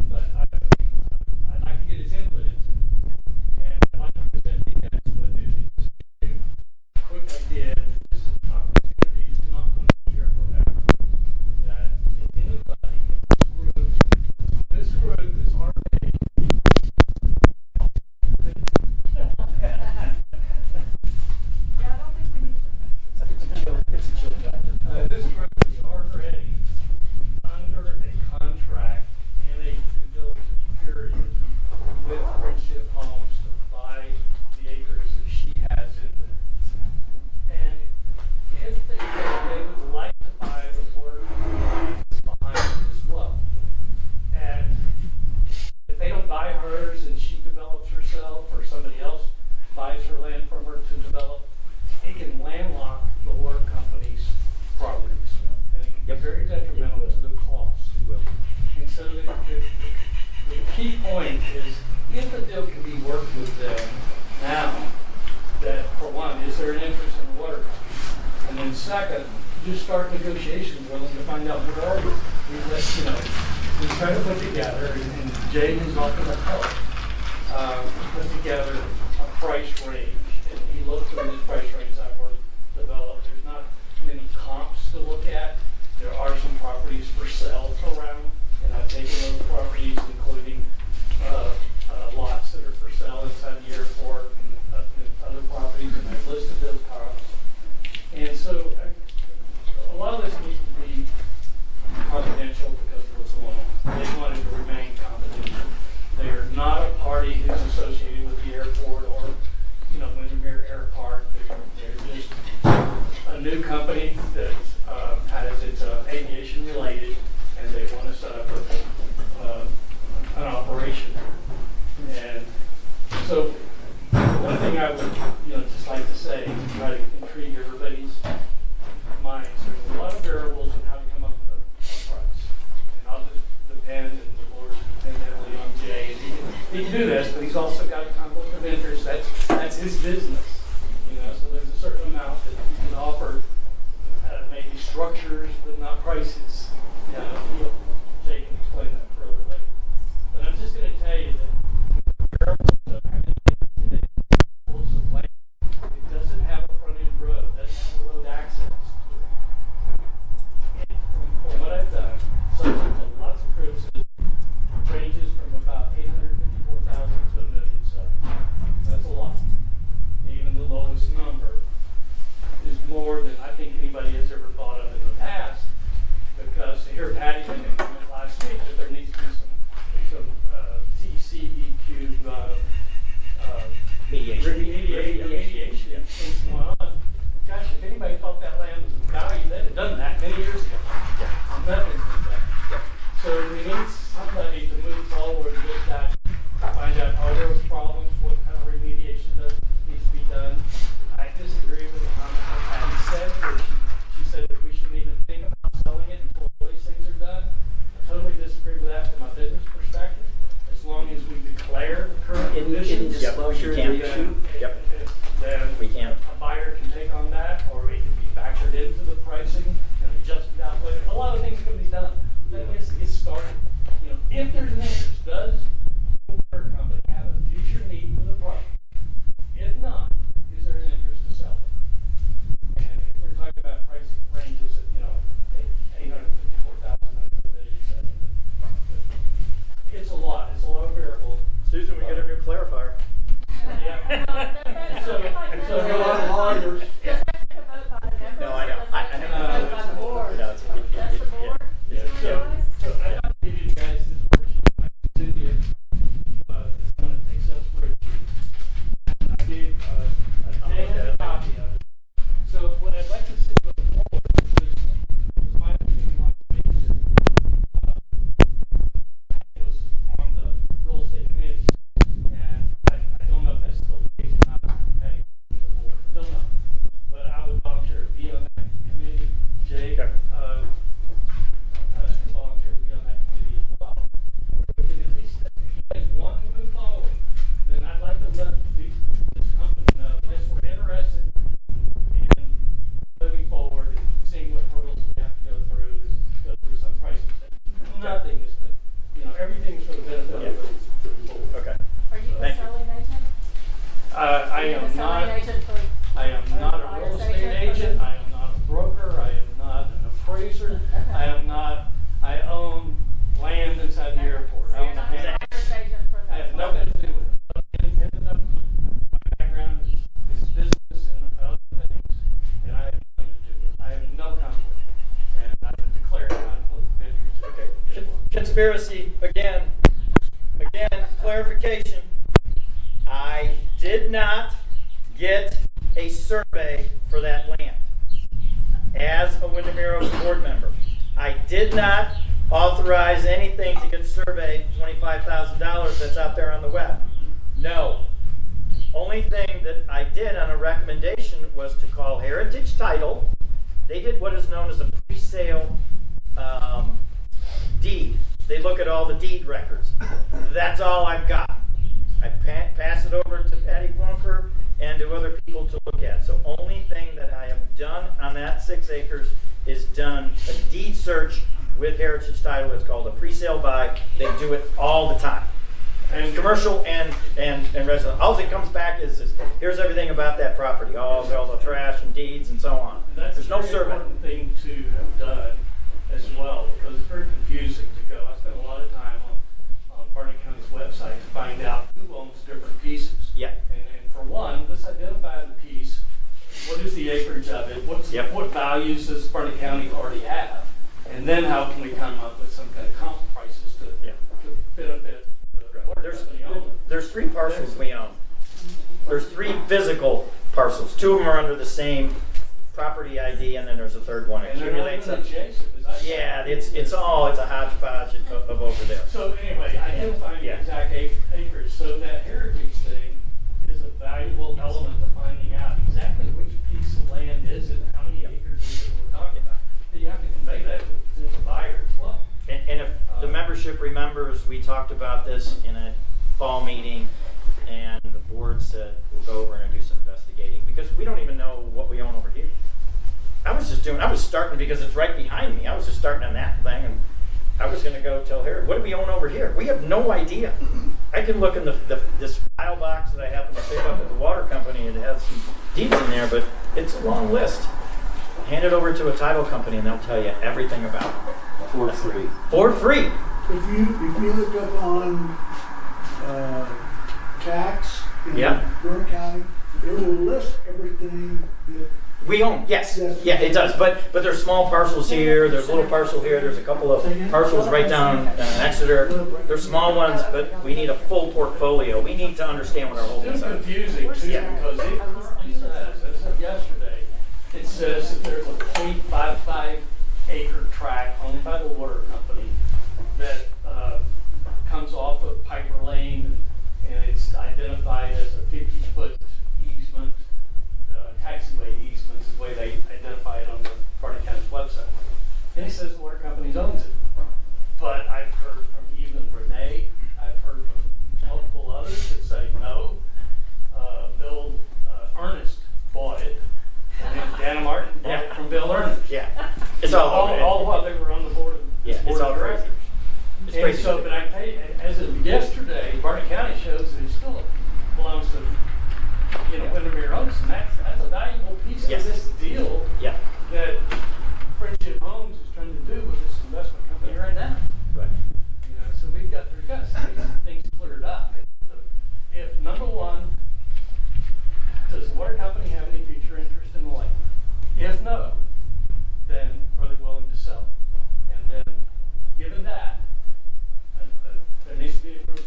But I'd like to get his input into it. And I'd like to present you guys with it. Just a quick idea. This opportunity is not going to be here forever. That if anybody in this group is already Yeah, I don't think we need to. It's a chill factor. this group is already under a contract in a due diligence period with Friendship Homes to buy the acres that she has in there. And if they would like to buy the water lines behind it as well. And if they don't buy hers and she develops herself, or somebody else buys her land from her to develop, it can landlock the water company's properties. And it can be very detrimental to the cost. And so the key point is, if the deal can be worked with them now, that for one, is there an interest in the water company? And then second, just start negotiations with them to find out what are we. We try to put together, and Jay is not going to help, put together a price range. And he looked through this price range I've already developed. There's not many comps to look at. There are some properties for sale around, and I've taken those properties, including lots that are for sale inside the airport and other properties, and I've listed those comps. And so a lot of this needs to be confidential because of what's going on. They want it to remain confidential. They are not a party who's associated with the airport or, Windermere Air Park. They're just a new company that it's aviation related, and they want to set up an operation. And so one thing I would, just like to say, to try to intrigue everybody's minds, there's a lot of variables in how to come up with a price. And I'll just depend, and the board depend heavily on Jay. And he can do this, but he's also got a conflict of interest. That's his business. So there's a certain amount that you can offer, maybe structures, but not prices. Jay can explain that further later. But I'm just going to tell you that variables of having of land, it doesn't have a front-end road, it doesn't have a road access to it. From what I've done, subject to lots of criticism, ranges from about 854,000 to $1 million. That's a lot. Even the lowest number is more than I think anybody has ever thought of in the past. Because here Patty made a comment last week that there needs to be some TCEQ remediation things going on. Gosh, if anybody thought that land was valued, they'd have done that many years ago. Nothing's been done. So we need somebody to move forward with that, find out are there problems, what kind of remediation needs to be done. I disagree with the comment that Patty said, where she said that we shouldn't even think about selling it until all these things are done. I totally disagree with that from a business perspective. As long as we declare the current conditions, disclosure, the issue. then We can. a buyer can take on that, or it can be factored into the pricing and adjusted out later. A lot of things can be done. Then it's started. If there's an interest, does the water company have a future need for the product? If not, is there an interest to sell it? And if we're talking about pricing ranges at, $854,000 to $1 million, it's a lot. It's a lot of variables. Susan, we got a new clarifier. Yeah. So a lot of lawyers. Does that take a vote by the members? No, I know. Does that take a vote by the board? No, That's the board? Yeah, so I'd like to give you guys this worksheet. I sent you it's on an Excel spreadsheet. I gave Jay has a copy of it. So what I'd like to see going forward is my opinion on it was on the real estate committee, and I don't know if that's still the case or not. I don't know. I you am the selling not- agent for? I am not a real buyer's estate agent for agent, the- I am not a broker, I am not an appraiser, I am not, I own land inside the airport. So I you're own not the land. buyer's agent for the? I have nothing to do with it. My background is business and other things, and I have nothing to do with it. I have no conflict, and I would declare a conflict of interest. Okay. Conspiracy, again, clarification. I did not get a survey for that land as a Windermere board member. I did not authorize anything to get surveyed, $25,000 that's out there on the web. No. Only thing that I did on a recommendation was to call Heritage Title. They did what is known as a pre-sale deed. They look at all the deed records. That's all I've got. I pass it over to Patty Flunker and to other people to look at. So only thing that I have done on that 6 acres is done a deed search with Heritage Title. It's called a pre-sale buy. They do it all the time. And commercial and residential. All that comes back is here's everything about that property. All the trash and deeds and so on. And that's There's no a very survey. important thing to have done as well, because it's very confusing to go. I spent a lot of time on Barney County's website to find out who owns different pieces. Yeah. And for one, let's identify the piece. What is the acreage of it? What values does Barney County already have? And then how can we come up with some kind of comp prices to benefit the water company owner? There's 3 parcels we own. There's 3 physical parcels. 2 of them are under the same property ID, and then there's a 3rd one. It And they're not accumulates even up. adjacent, as I said. Yeah, it's a hodgepodge of over there. So anyway, identifying the exact acreage, so that heritage thing is a valuable element to finding out exactly which piece of land is it, how many acres is it we're talking about. And you have to convey that to the potential buyer as well. And if the membership remembers, we talked about this in a fall meeting, and the board said we'll go over and do some investigating because we don't even know what we own over here. I was starting because it's right behind me. I was just starting on that thing, and I was going to go tell her, what do we own over here? We have no idea. I can look in this file box that I happen to pick up at the water company, and it has some deeds in there, but it's a long list. Hand it over to a title company, and they'll tell you everything about it. For free. For free. If you look up on tax in Burke County, it will list everything that We own, yes, yeah, it does, but there's small parcels here, there's a little parcel here, there's a couple of parcels right down Exeter. There's small ones, but we need a full portfolio. We need to understand what our holdings It's are. confusing too, because it currently says, as of yesterday, it says that there's a 0.55 acre tract owned by the water company that comes off of Piper Lane, and it's identified as a 50-foot easement, taxiway easement is the way they identify it on the Barney County's website. And it says the water company owns it. But I've heard from even Renee, I've heard from multiple others that say no. Bill Ernest bought it, and then Dana Martin bought it from Bill Ernest. Yeah, it's all over. All while they were on the board of It's all crazy. directors. It's And crazy. so, but I tell you, as of yesterday, Barney County shows that it still belongs to, Windermere Oaks, and that's a valuable piece Yes. of this deal Yeah, that Friendship Homes is trying to do with this investment company right now. right. So we've got some things cleared up. If number one, does the water company have any future interest in the land? If no, then are they willing to sell it? And then, given that, there needs to be a group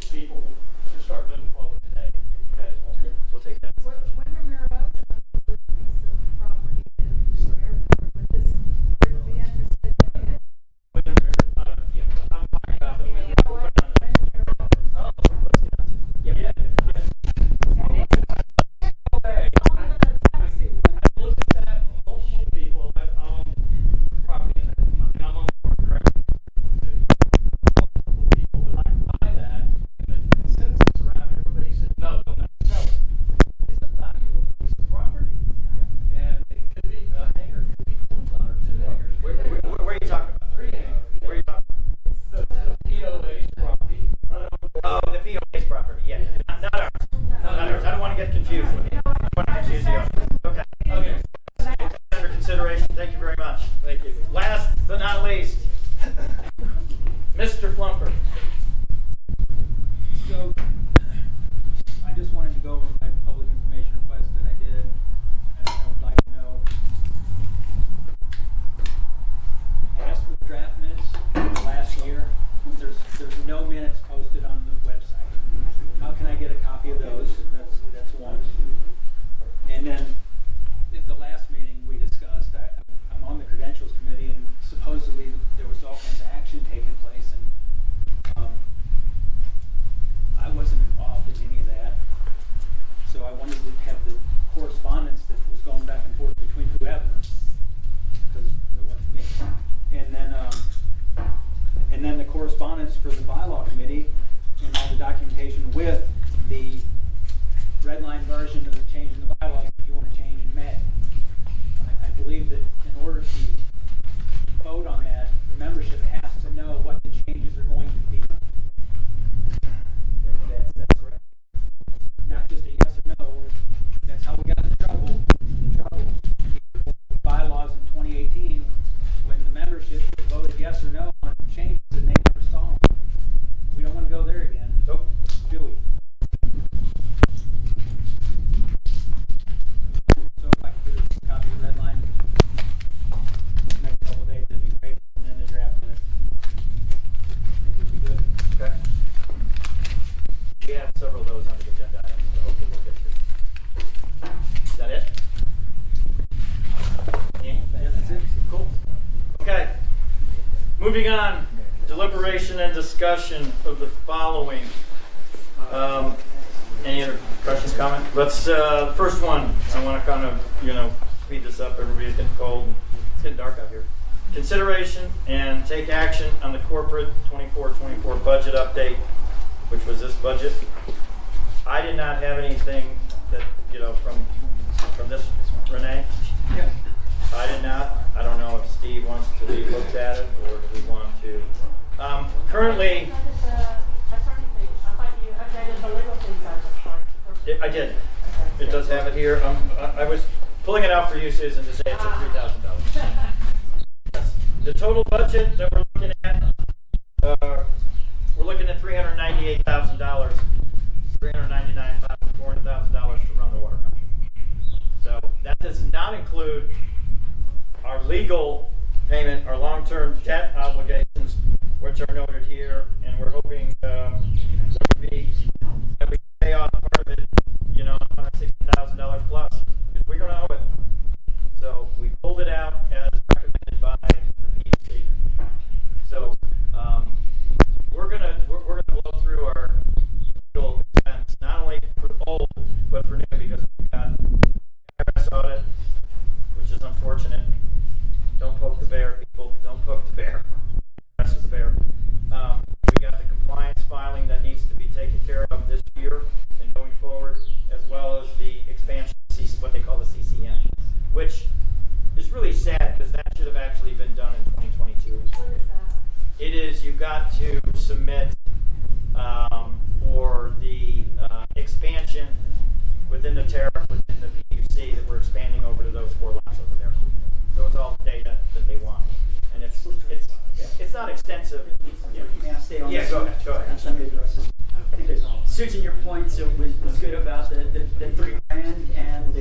there's no minutes posted on the website. How can I get a copy of those? That's one. And then at the last meeting, we discussed that I'm on the credentials committee, and supposedly there was all kinds of action taking place, and I wasn't involved in any of that. So I wanted to have the correspondence that was going back and forth between whoever, because it wasn't me. And then the correspondence for the bylaw committee and all the documentation with the red line version of the change in the bylaws that you want to change in May. I believe that in order to vote on that, the membership has to know what the changes are going to be. That's correct. Not just a yes or no. That's how we got in trouble. The bylaws in 2018, when the membership voted yes or no on changes and they never saw them. We don't want to go there again. Nope. Do we? So if I could get a copy of the red line next couple of days, that'd be great. And then the draft minutes. I think would be good. Okay. We have several of those on the agenda items, so hopefully we'll get to. Is that it? Yeah, that's it. Cool. Okay. Moving on. Deliberation and discussion of the following. Any other questions, comments? Let's, first one, I want to kind of, speed this up. Everybody's getting cold. It's getting dark out here. Consideration and take action on the corporate 24-24 budget update, which was this budget. I did not have anything that, from this, Renee? Yeah. I did not. I don't know if Steve wants to be looked at it, or do we want to? Currently, I thought you updated the legal fees budget. I did. It does have it here. I was pulling it out for you, Susan, to say it's at $3,000. Yes. The total budget that we're looking at, $398,000, $399,000, $400,000 to run the water company. So that does not include our legal payment, our long-term debt obligations, which are noted here, and we're hoping that we pay off part of it, $160,000 plus, because we're going to owe it. So we pulled it out as recommended by the PUC. So we're gonna blow through our legal expense, not only for old but for new, because we've got IRS audit, which is unfortunate. Don't poke the bear, people. Don't poke the bear. IRS is the bear. We got the compliance filing that needs to be taken care of this year and going forward, as well as the expansion, what they call the CCM, which is really sad because that should have actually been done in 2022. What is that? It is, you've got to submit for the expansion within the tariff, within the PUC, that we're expanding over to those 4 lots over there. So it's all data that they want. And it's not extensive. May I stay on Yeah, this? go ahead. Go ahead. Let me address it. I think Susan, your points was good about the $3 grand and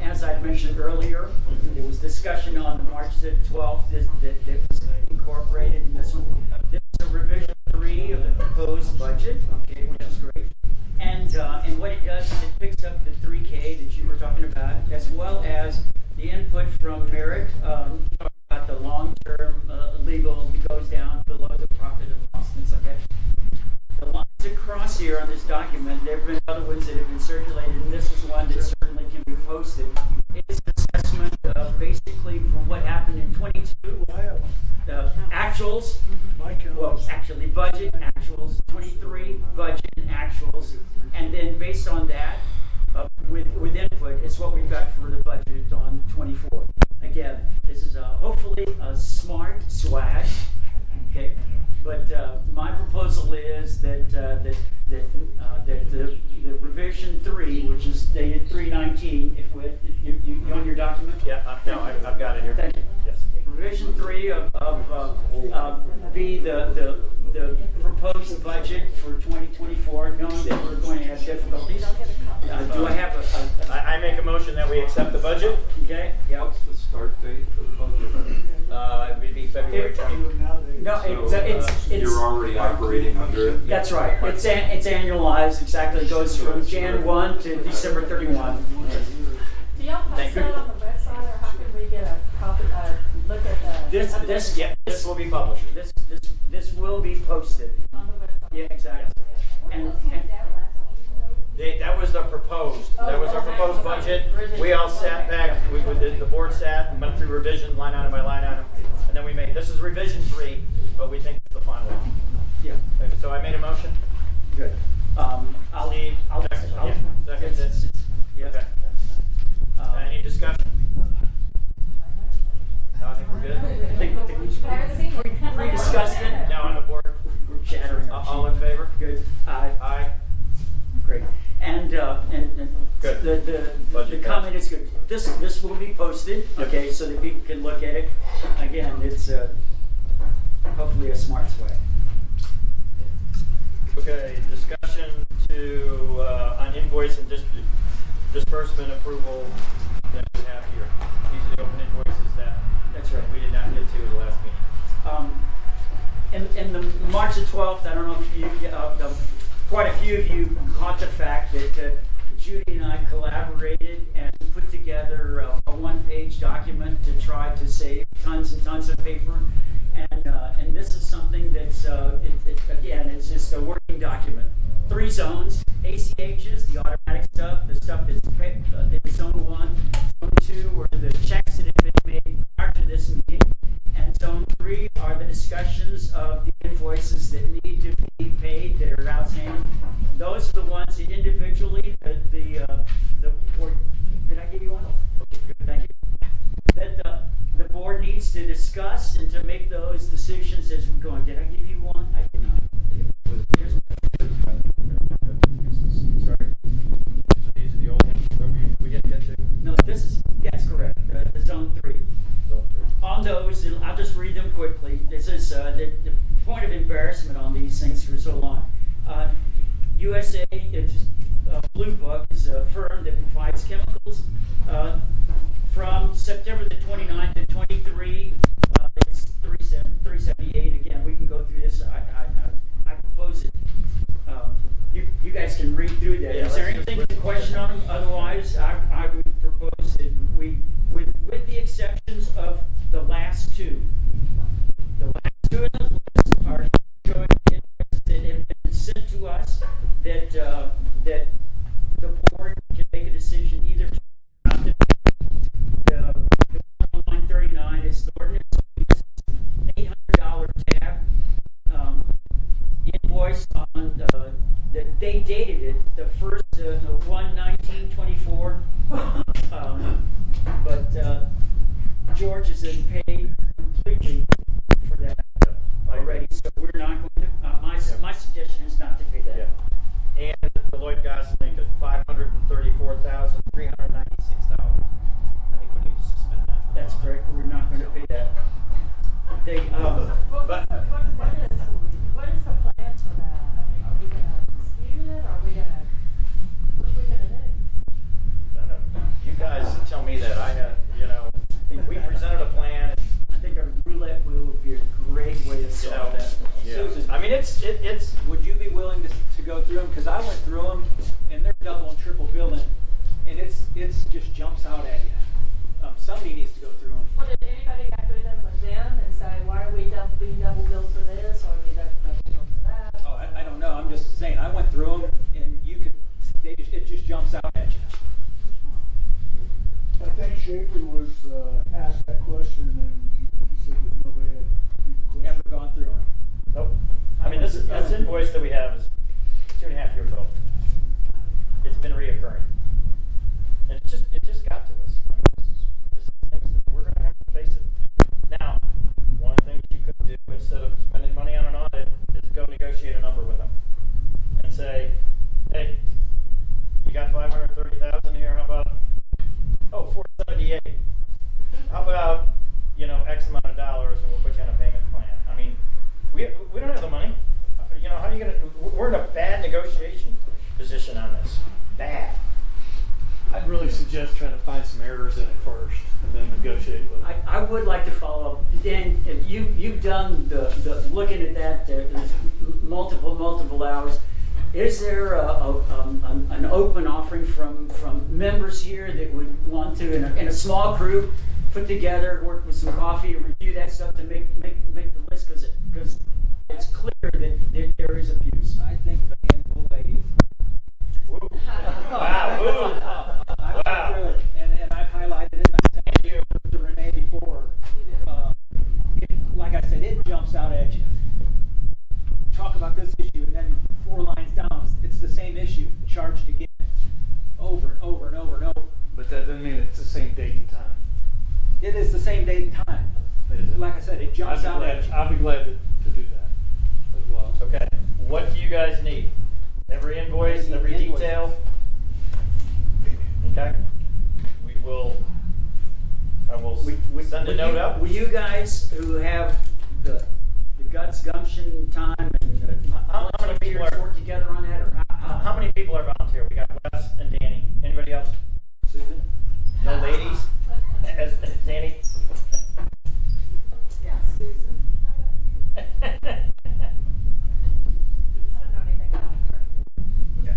as I mentioned earlier, there was discussion on March the 12th that was incorporated in this one. This is a revision 3 of the proposed budget, okay, which is great. And what it does is it picks up the 3K that you were talking about, as well as the input from Merrick, talking about the long-term legal that goes down below the profit and loss, things like that. The lines across here on this document, there have been other ones that have been circulated, and this is one that certainly can be posted. It's an assessment basically from what happened in 22, the actuals, well, actually budget, actuals, 23, budget, actuals, and then based on that, with input, it's what we've got for the budget on 24. Again, this is hopefully a smart swag, okay? But my proposal is that the revision 3, which is dated 3/19, if you on your document? Yeah, no, I've got it here. Thank you. Yes. Revision 3 of be the the proposed budget for 2024, knowing that we're going to have difficulties. Do I have I make a motion that we accept the budget. okay? Yeah. What's the start date for the budget? It would be February 20th. No, So, you're already operating under it? That's right. It's annualized, exactly. It goes from Jan 1 to December 31. Do y'all post Thank you. that on the website, or how can we get a copy, look at the? This will be published. This will be posted. On the website? Yeah, exactly. And That was the proposed, that was our proposed budget. We all sat back, the board sat and went through revision line item by line item. And then we made, this is revision 3, but we think it's the final one. yeah, So I made a motion. good. I'll Steve, second. second, it's, Yeah. okay. Any discussion? No, I think we're good. I think we discussed it. Now on the board, We're chattering. all in favor? Good. Aye. Aye. Great. And Good. the Budget comment is good. This will be posted, okay, so that people can look at it. Again, it's hopefully a smart way. Okay, discussion on invoice and disbursement approval that we have here. These are the open invoices that That's right. we did not get to the last meeting. In the March the 12th, I don't know if you, quite a few of you caught the fact that Judy and I collaborated and put together a one-page document to try to save tons and tons of paper. And this is something that's, again, it's just a working document. 3 zones, ACHs, the automatic stuff, the stuff that's in zone 1, zone 2 were the checks that had been made prior to this meeting, and zone 3 are the discussions of the invoices that need to be paid that are outstanding. Those are the ones that individually, the board, did I give you one? Okay, good, thank you. That the board needs to discuss and to make those decisions as we're going. Did I give you one? I did not. Sorry. So these are the old ones that we didn't get to? No, that's correct, the zone 3. On those, and I'll just read them quickly. This is the point of embarrassment on these things for so long. USA, Blue Book is a firm that provides chemicals. From September the 29th to 23, it's 378. Again, we can go through this. I propose it. You guys can read through that. Yeah, Is there let's anything just- to question on them? Otherwise, I would propose that we, with the exceptions of the last 2. The last 2 in the list are showing invoices that have been sent to us that the board can make a decision either not to. The one on line 39 is the ordinance. $800 tab invoice on that they dated it the first 1/19/24, but George has been paid completely for that already, so we're not going to. My suggestion is not to pay that. Yeah. And Deloitte Gosling at $534,396. I think we need to suspend that. That's correct. We're not going to pay that. They What is the plan for that? I mean, are we gonna dispute it, or what are we gonna do? I don't know. You guys tell me that. We presented a plan. I think a roulette wheel would be a great way to solve that. Susan, I mean, it's. would you be willing to go through them? Because I went through them, and they're double and triple billing, and it's just jumps out at you. Somebody needs to go through them. Well, did anybody go through them with them and say, why are we being double billed for this, or are we double billed for that? Oh, I don't know. I'm just saying. I went through them, and it just jumps out at you. I think Shapley was asked that question, and he said that nobody had any question. Ever gone through them? Nope. I mean, this invoice that we have is 2.5 years old. It's been reoccurring. And it just got to us. I mean, this is things that we're going to have to face it. Now, one of the things you could do instead of spending money on an audit is go negotiate a number with them and say, hey, you got $530,000 here. How about, $478. How about, X amount of dollars, and we'll put you on a payment plan. I mean, we don't have the money. You know, how are you gonna, we're in a bad negotiation position on this. Bad. I'd really suggest trying to find some errors in it first and then negotiate with them. I would like to follow up. Dan, if you've done the looking at that, there's multiple hours. Is there an open offering from members here that would want to, in a small group, put together, work with some coffee, and review that stuff to make the list? Because it's clear that there is abuse. I think a handful of ladies. Woo. Wow, woo. I went through it, and I've highlighted it. I sent it to Renee before. Like I said, it jumps out at you. Talk about this issue, and then 4 lines down, it's the same issue, charged again, over and over and over and over. But that doesn't mean it's the same date and time. It is the same date and time. Like I said, it jumps out at you. I'll be glad to do that as well. Okay, what do you guys need? Every invoice, I need every invoices. detail? Okay, I will send a note up. Will you guys who have the guts, gumption, time, and How many people are- work together on that, or How many people are volunteer? We got Wes and Danny. Anybody else? Susan? No ladies? As Danny? Yeah, Susan. I don't know anything about her.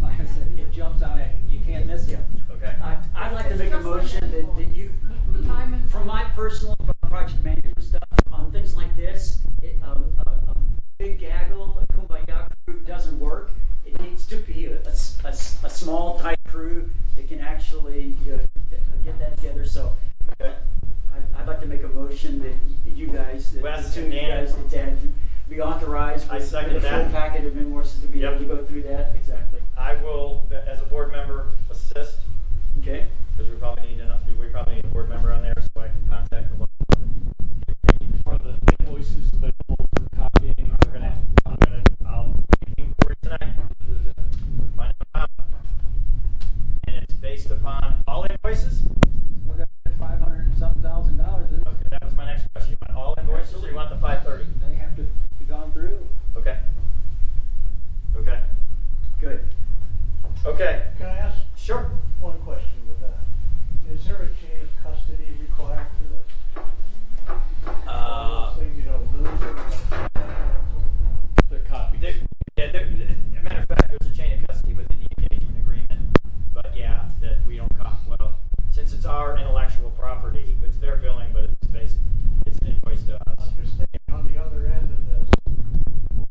Like I said, it jumps out at you. You can't miss it. Okay. I'd like to make a motion that you, Time and from my personal project management stuff, on things like this, a big gaggle, a kumbaya crew doesn't work. It needs to be a small, tight crew that can actually get that together. So I'd like to make a motion that you guys, that Wes the two and of you Dan. guys, that be authorized I with second a full that. packet of invoices to be able to go through that. Exactly. I will, as a board member, assist, Okay. because we probably need a board member on there, so I can contact the law department. Are the invoices available for copying? I'll be for it tonight. Find out. And it's based upon all invoices? We're gonna get $500-something thousand. Okay, that was my next question. You want all invoices, or you want the 530? They have to be gone through. Okay. Okay. Good. Okay. Can I ask Sure. one question with that? Is there a chain of custody required for this? All those things you don't lose it. The copy. As a matter of fact, there's a chain of custody within the engagement agreement, but yeah, that we don't well, since it's our intellectual property, it's their billing, but it's an invoice to us. I'm just thinking on the other end of this,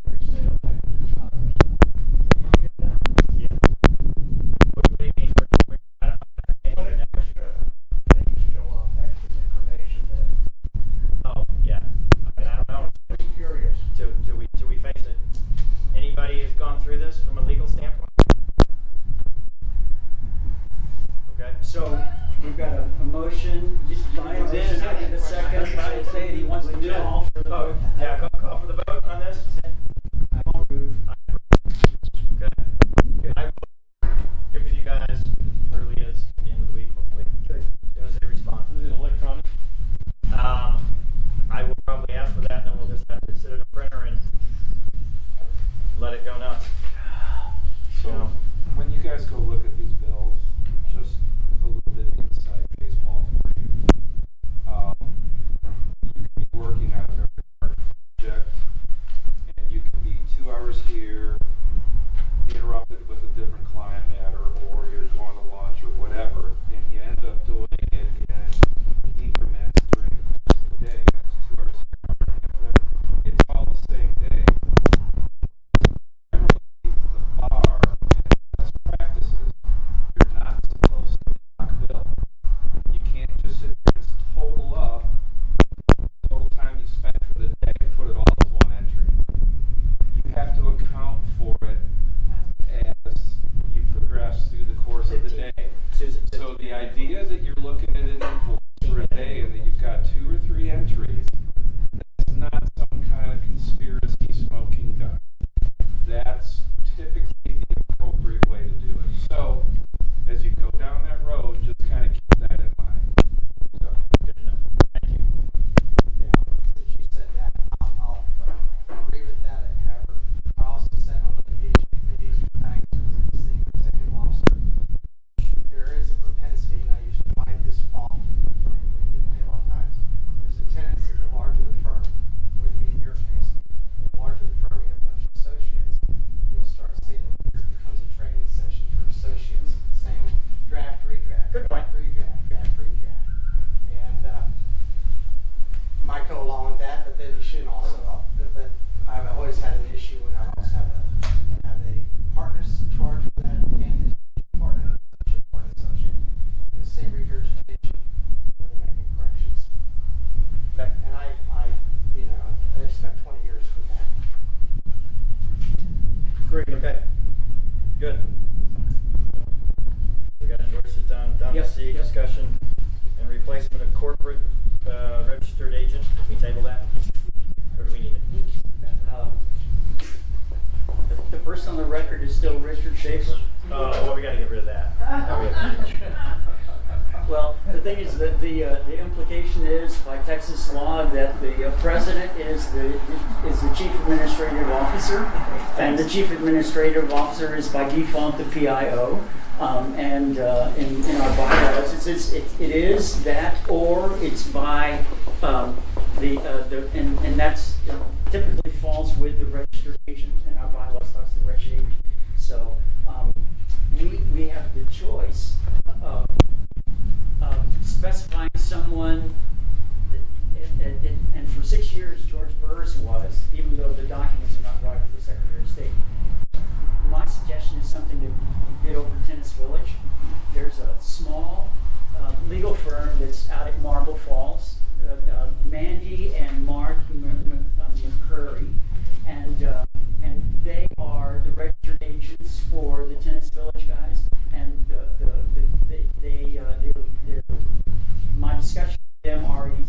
where you say, like, you get that? Yeah. What do you mean? I don't What extra things show up, extra information that, Oh, yeah. I don't know. I'm curious. Do we face it? Anybody who's gone through this from a legal standpoint? Okay. So we've got a motion. Ryan's in. I get a second. Ryan's saying he wants to do it. Call for the Oh, vote. yeah, call for the vote on this? I approve. Okay. I will get with you guys early as the end of the week, hopefully. Good. As soon as they respond. Is it electronic? I will probably ask for that, and then we'll just have to sit in a printer and let it go nuts. So, when you guys go look at these bills, just a little bit of inside baseball for you. You could be working on a very large project, and you could be 2 hours here, interrupted with a different client matter, or you're going to lunch or whatever, and you end up doing it in increments during the course of the day. That's 2 hours here, 1 hour there. It's all the same day. The bar and best practices, you're not supposed to block bill. You can't just sit there and total up, total time you spent for the day, and put it all as one entry. You have to account Okay, good. We got endorses down to Yep, C, yep. discussion and replacement of corporate registered agent. Can we table that? Or do we need it? The person on the record is still Richard Schaefer. Oh, well, we gotta get rid of that. Oh, we have- Well, the thing is that the implication is by Texas law that the president is the chief administrative officer, and the chief administrative officer is by default the PIO. And in our bylaws, it is that, or it's by and that's typically falls with the registered agent, and our bylaws talks to the registered agent. So we have the choice of specifying someone, and for 6 years George Burris was, even though the documents are not right with the Secretary of State. My suggestion is something that we did over Tennis Village. There's a small legal firm that's out at Marble Falls, Mandy and Mark McCurry, and they are the registered agents for the Tennis Village guys, and my discussion with them already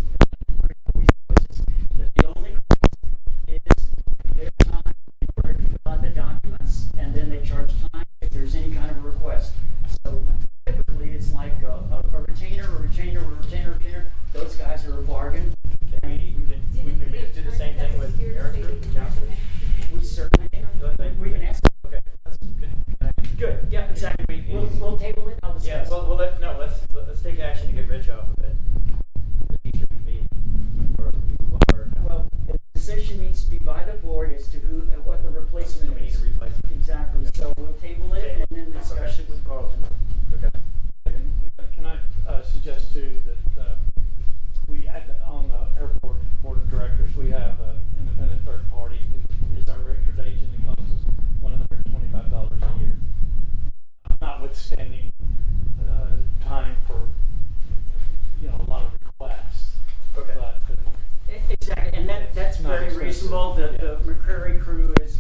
that the only cost is their time in order to fill out the documents, and then they charge time if there's any kind of a request. So typically it's like a retainer. Those guys are a bargain. Can we just do the same thing with Eric Group, Johnson? We certainly can. We can ask. Okay, that's good. Good. Yeah, exactly. We'll table it. I'll discuss. Yeah, well, let's take action to get Rich off of it. He should be, or no. Well, the decision needs to be by the board as to what the replacement So we need is. to replace it. Exactly. So we'll table it and then discuss it with Carlton. Okay. Can I suggest too that on the airport board of directors, we have an independent third party who is our registered agent that costs us $125 a year, notwithstanding time for a lot of requests. Okay. But, Exactly, and that's Not very expensive. reasonable. The McCurry crew is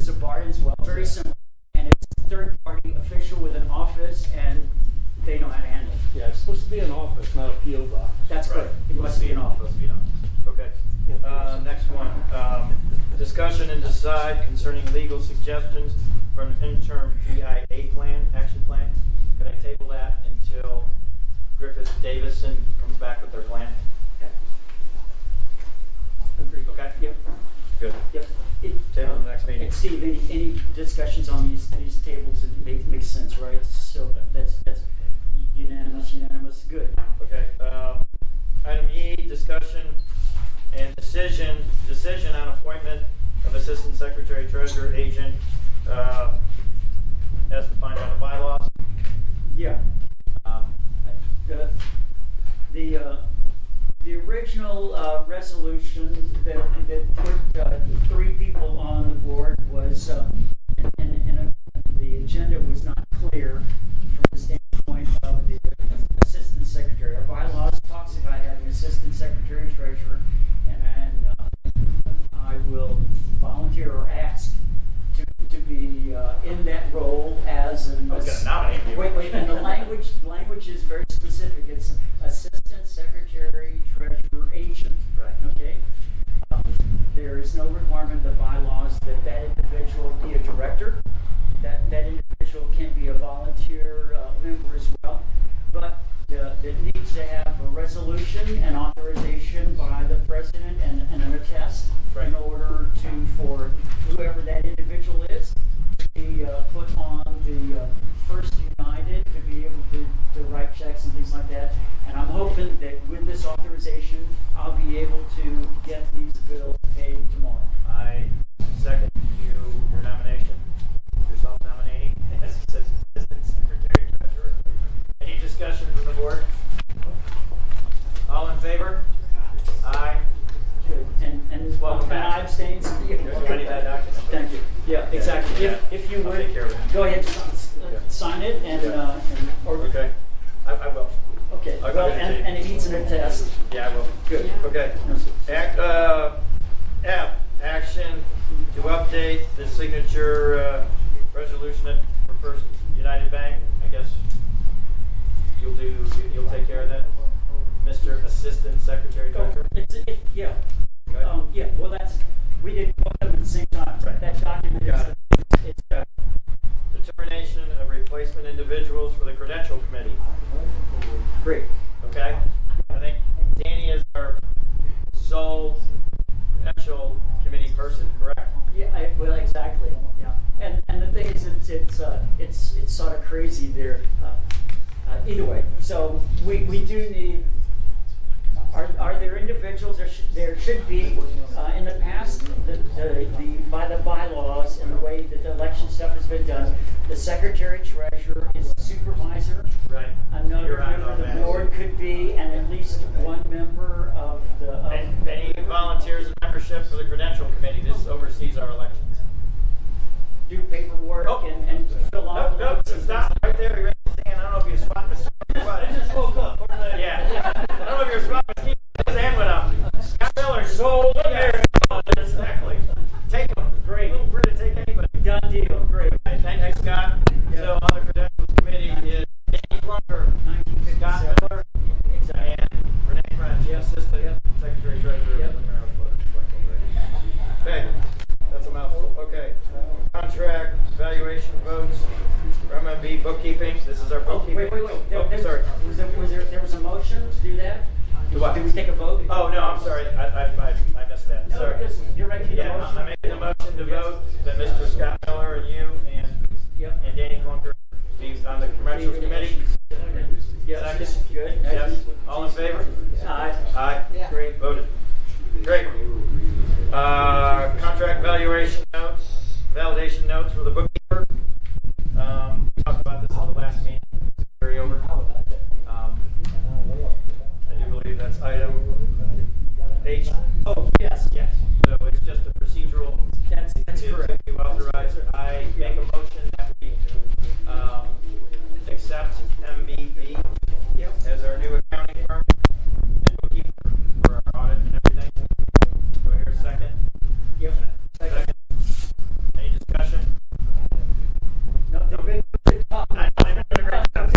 a bargain as well, very similar, and it's a third party official with an office, and they know how to handle it. yeah, it's supposed to be an office, not a PO box. That's Right. correct. It must be an office. Okay. Next one, discussion and decide concerning legal suggestions for an interim DIA plan, action plan. Can I table that until Griffith Davison comes back with their plan? Agreed. Okay. Yep. Good. Yep. Table the next meeting. And Steve, any discussions on these tables that make sense, right? So that's unanimous, good. Okay. Item E, discussion and decision on appointment of Assistant Secretary Treasurer Agent, as defined by the bylaws. Yeah. The original resolution that put 3 people on the board was, and the agenda was not clear from the standpoint of the assistant secretary. Our bylaws talks about having assistant secretary treasurer, and I will volunteer or ask to be in that role as an. I was going to nominate you. Wait, and the language is very specific. It's assistant secretary treasurer agent. Right. Okay. There is no requirement in the bylaws that individual be a director. That individual can be a volunteer member as well, but it needs to have a resolution and authorization by the president and an attest in order for whoever that individual is to be put on the First United to be able to write checks and things like that. And I'm hoping that with this authorization, I'll be able to get these bills paid tomorrow. I second your nomination, your self-nominating as Assistant Secretary Treasurer. Any discussion from the board? All in favor? Aye. Good. And Welcome back. I abstain. So There's already that document. Thank you. Yeah, exactly. Yeah. If you I'll would, take care of it. go ahead, sign it or. Okay. I will. Okay, I'll well, give it to you. and it needs an attest. Yeah, I will. Good. Okay. F, action to update the signature resolution for First United Bank. I guess you'll take care of that, Mr. Assistant Secretary Treasurer. Yeah. Okay. Yeah, well, we did both of them at the same time. Right. That document Got is, Determination of replacement individuals for the Credential Committee. great. Okay? I think Danny is our sole Credential Committee person, correct? Yeah, well, exactly, yeah. And the thing is, it's sort of crazy there. Either way, so we do need, are there individuals, there should be, in the past, by the bylaws and the way that the election stuff has been done, the secretary treasurer is the supervisor. Right. Another You're on member of the that. board could be, and at least one member of the. Any volunteers and membership for the Credential Committee? This oversees our elections. Do paperwork Oh. and fill out. Nope, stop right there. You're raising his hand. I don't know if you're swatting or what. I just woke up. What did I do? Yeah. I don't know if you're swatting his hand went up. Scott Miller, so there. Exactly. Take him. Great. Feel free to take anybody. Done deal, great. Okay, thank you, Scott. So on the Credentials Committee is Danny Flunker, Scott Miller, and Renee French, Assistant Secretary Treasurer. Yep. Okay, that's a mouthful. Okay. Contract, valuation votes, RMB bookkeeping. This is our bookkeeping. Wait. Oh, sorry. There was a motion to do that? Do what? Did we take a vote? Oh, no, I'm sorry. I missed that. No, Sorry. you're making the Yeah, motion? I'm making the motion to vote that Mr. Scott Miller and you Yep. and Danny Flunker be on the Commercials Committee. Yes, Second? good. Yes. All in favor? Aye. Aye. Yeah. Great. Voted. Great. Contract valuation notes, validation notes for the bookkeeper. We talked about this at the last meeting. Carry over. I do believe that's item H. Oh, yes. Yes. So it's just a procedural. That's correct. To authorize. I make a motion that we accept MBB as our new accounting firm and bookkeeper for our audit and everything. Do I hear a second? Yep. Second. Any discussion? No, they've been good. I'm gonna grab that.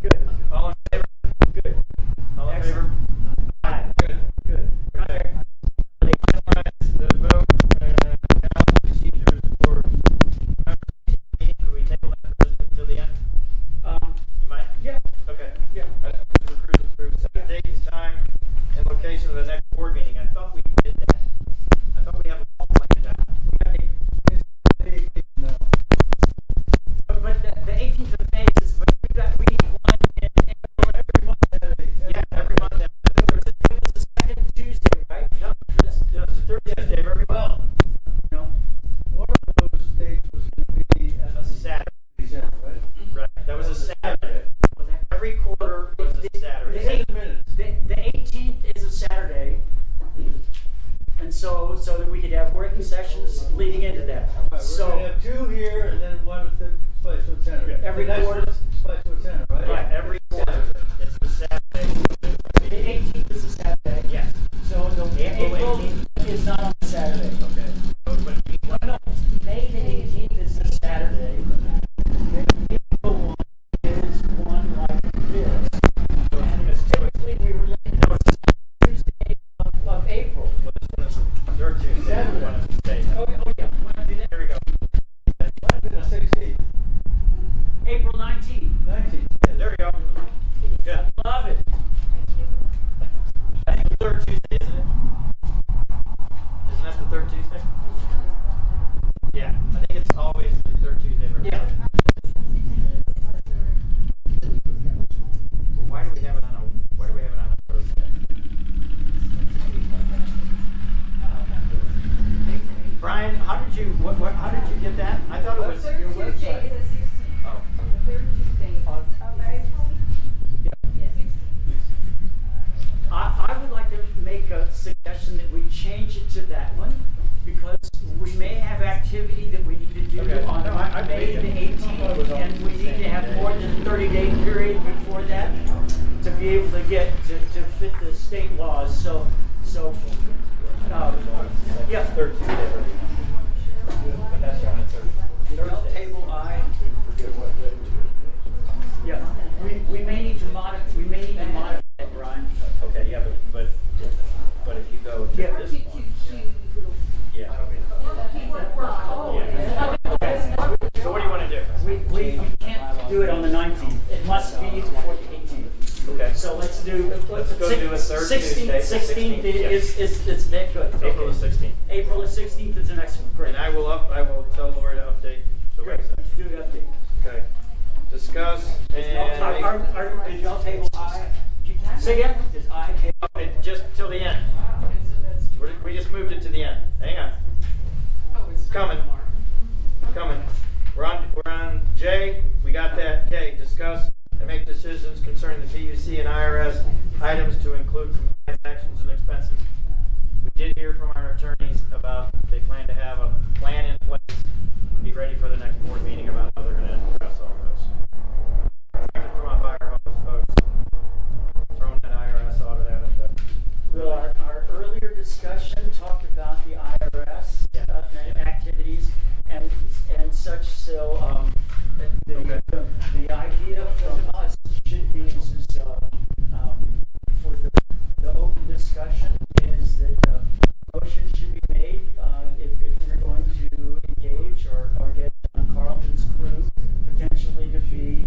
Good. All in favor? Good. All in favor? Aye. Good. Good. Okay. Finalize the vote and procedures for meeting. Can we table that until the end? You mind? Yeah. Okay. Yeah. We're cruising through. Set dates, time, and location of the next board meeting. I thought we did that. I thought we have it all planned out. But the 18th of May is, but we need one in every month. Yeah, every month. It was the second Tuesday, right? No, it's the third Tuesday of every month. No. One of those dates was gonna be at A Saturday. December, right? Right. That was a Saturday. Every quarter was a Saturday. The 18th is a Saturday, and so that we could have working sessions leading into that. We're So gonna have two here and then one at the Spicewood Center. Every That's quarter. Spicewood Center, right? Right, every quarter. It's the Saturday. the 18th is a Saturday. Yes. So the April 18th. is not on Saturday. Okay. No, May the 18th is a Saturday. The April one is one like this. And typically we were looking at the Tuesday of April. Well, this one is the third Tuesday. We want to stay. Oh yeah, wanna do that? Here we go. Might have been the 16th, April 19th. 19th. There we go. Good. Love it. That's the third Tuesday, isn't it? Isn't that the third Tuesday? Yeah, I think it's always the third Tuesday. of every Yeah. month. Well, why do we have it on a Thursday? Brian, how did you get that? I thought it was your website. Oh. I would like to make a suggestion that we change it to that one, because we may have activity that we need to do Okay. on No, I May believe the you. 18th, and we need to have more than a 30-day period before that to be able to get to fit the state laws. So, yeah. Third Tuesday of every month. 16th is next, good. April the 16th. April the 16th is the next one, great. And I will tell Lori to update the Great, website. do the update. Okay. Discuss and. Did y'all table I? Say again? Is I table? Just till the end. We just moved it to the end. Hang on. It's coming. It's coming. We're on J. We got that. K. Discuss and make decisions concerning the PUC and IRS items to include compliance actions and expenses. We did hear from our attorneys about they plan to have a plan in place. Be ready for the next board meeting about how they're going to address all this. From our fire hose folks, throwing that IRS audit at them. Well, our earlier discussion talked about the IRS activities and such, so the idea from us should be for the open discussion is that motion should be made if we're going to engage or get on Carlton's crew potentially to be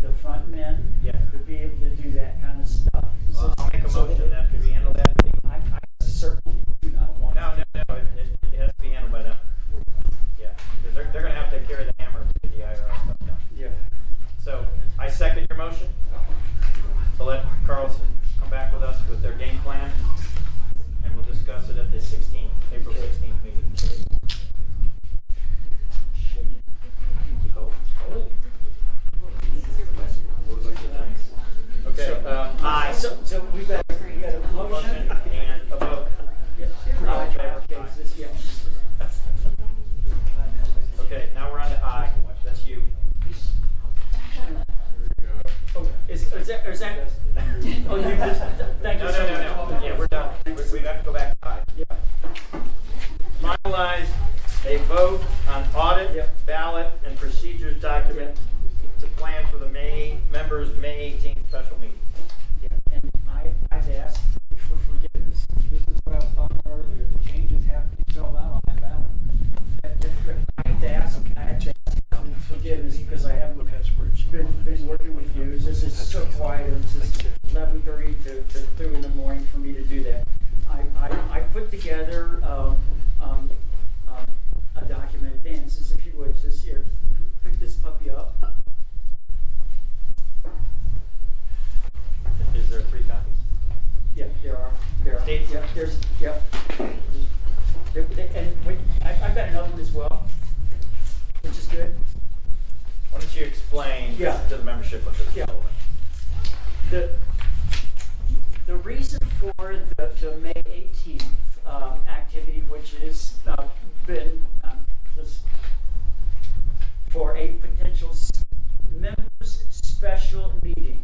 the front men to be able to do that kind of stuff. I'll make a motion that could be handled that. I certainly do not want No, it has to be handled by them. Yeah, because they're going to have to carry the hammer to the IRS stuff down. Yeah. So I second your motion to let Carlson come back with us with their game plan, and we'll discuss it at the April 16th meeting. Okay. Aye. So we got a motion and a vote. Okay, now we're on to I. That's you. Oh, is that? Oh, you just, thank you so much. No. Yeah, we're done. We have to go back to I. Yeah. Finalize a vote on audit, ballot, and procedures document to plan for the members' May 18th special meeting. Yeah, and I've asked for forgiveness. This is what I was talking about earlier, the changes have to be filled out on that ballot. I have to ask for forgiveness because I haven't been working with you. This is so quiet. It's just 11:30 to 2 in the morning for me to do that. I put together a document. Dan says, if you would, says here, pick this puppy up. Is there 3 copies? Yeah, there are. States? Yeah, there's. Yeah. And wait, I've got another one as well, which is good. Why don't you explain to the membership what this is all about? The reason for the May 18th activity, which has been for a potential members special meeting.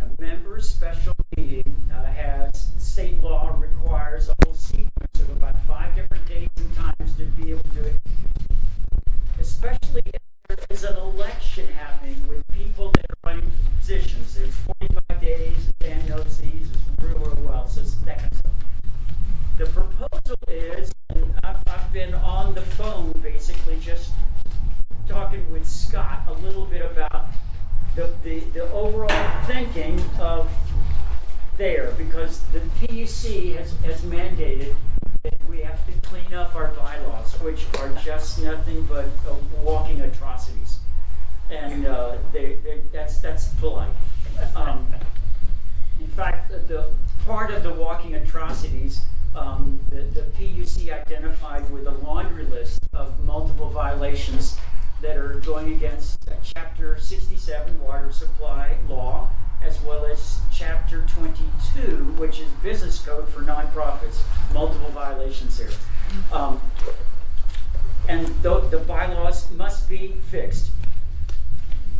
A members special meeting has state law requires a whole sequence of about 5 different days and times to be able to do it, especially if there is an election happening with people that are running for positions. There's 45 days, Dan knows these real well, so it's that kind of stuff. The proposal is, and I've been on the phone basically just talking with Scott a little bit about the overall thinking of there, because the PUC has mandated that we have to clean up our bylaws, which are just nothing but walking atrocities, and that's polite. In fact, the part of the walking atrocities, the PUC identified with a laundry list of multiple violations that are going against Chapter 67 Water Supply Law, as well as Chapter 22, which is Business Code for Nonprofits. Multiple violations there. And the bylaws must be fixed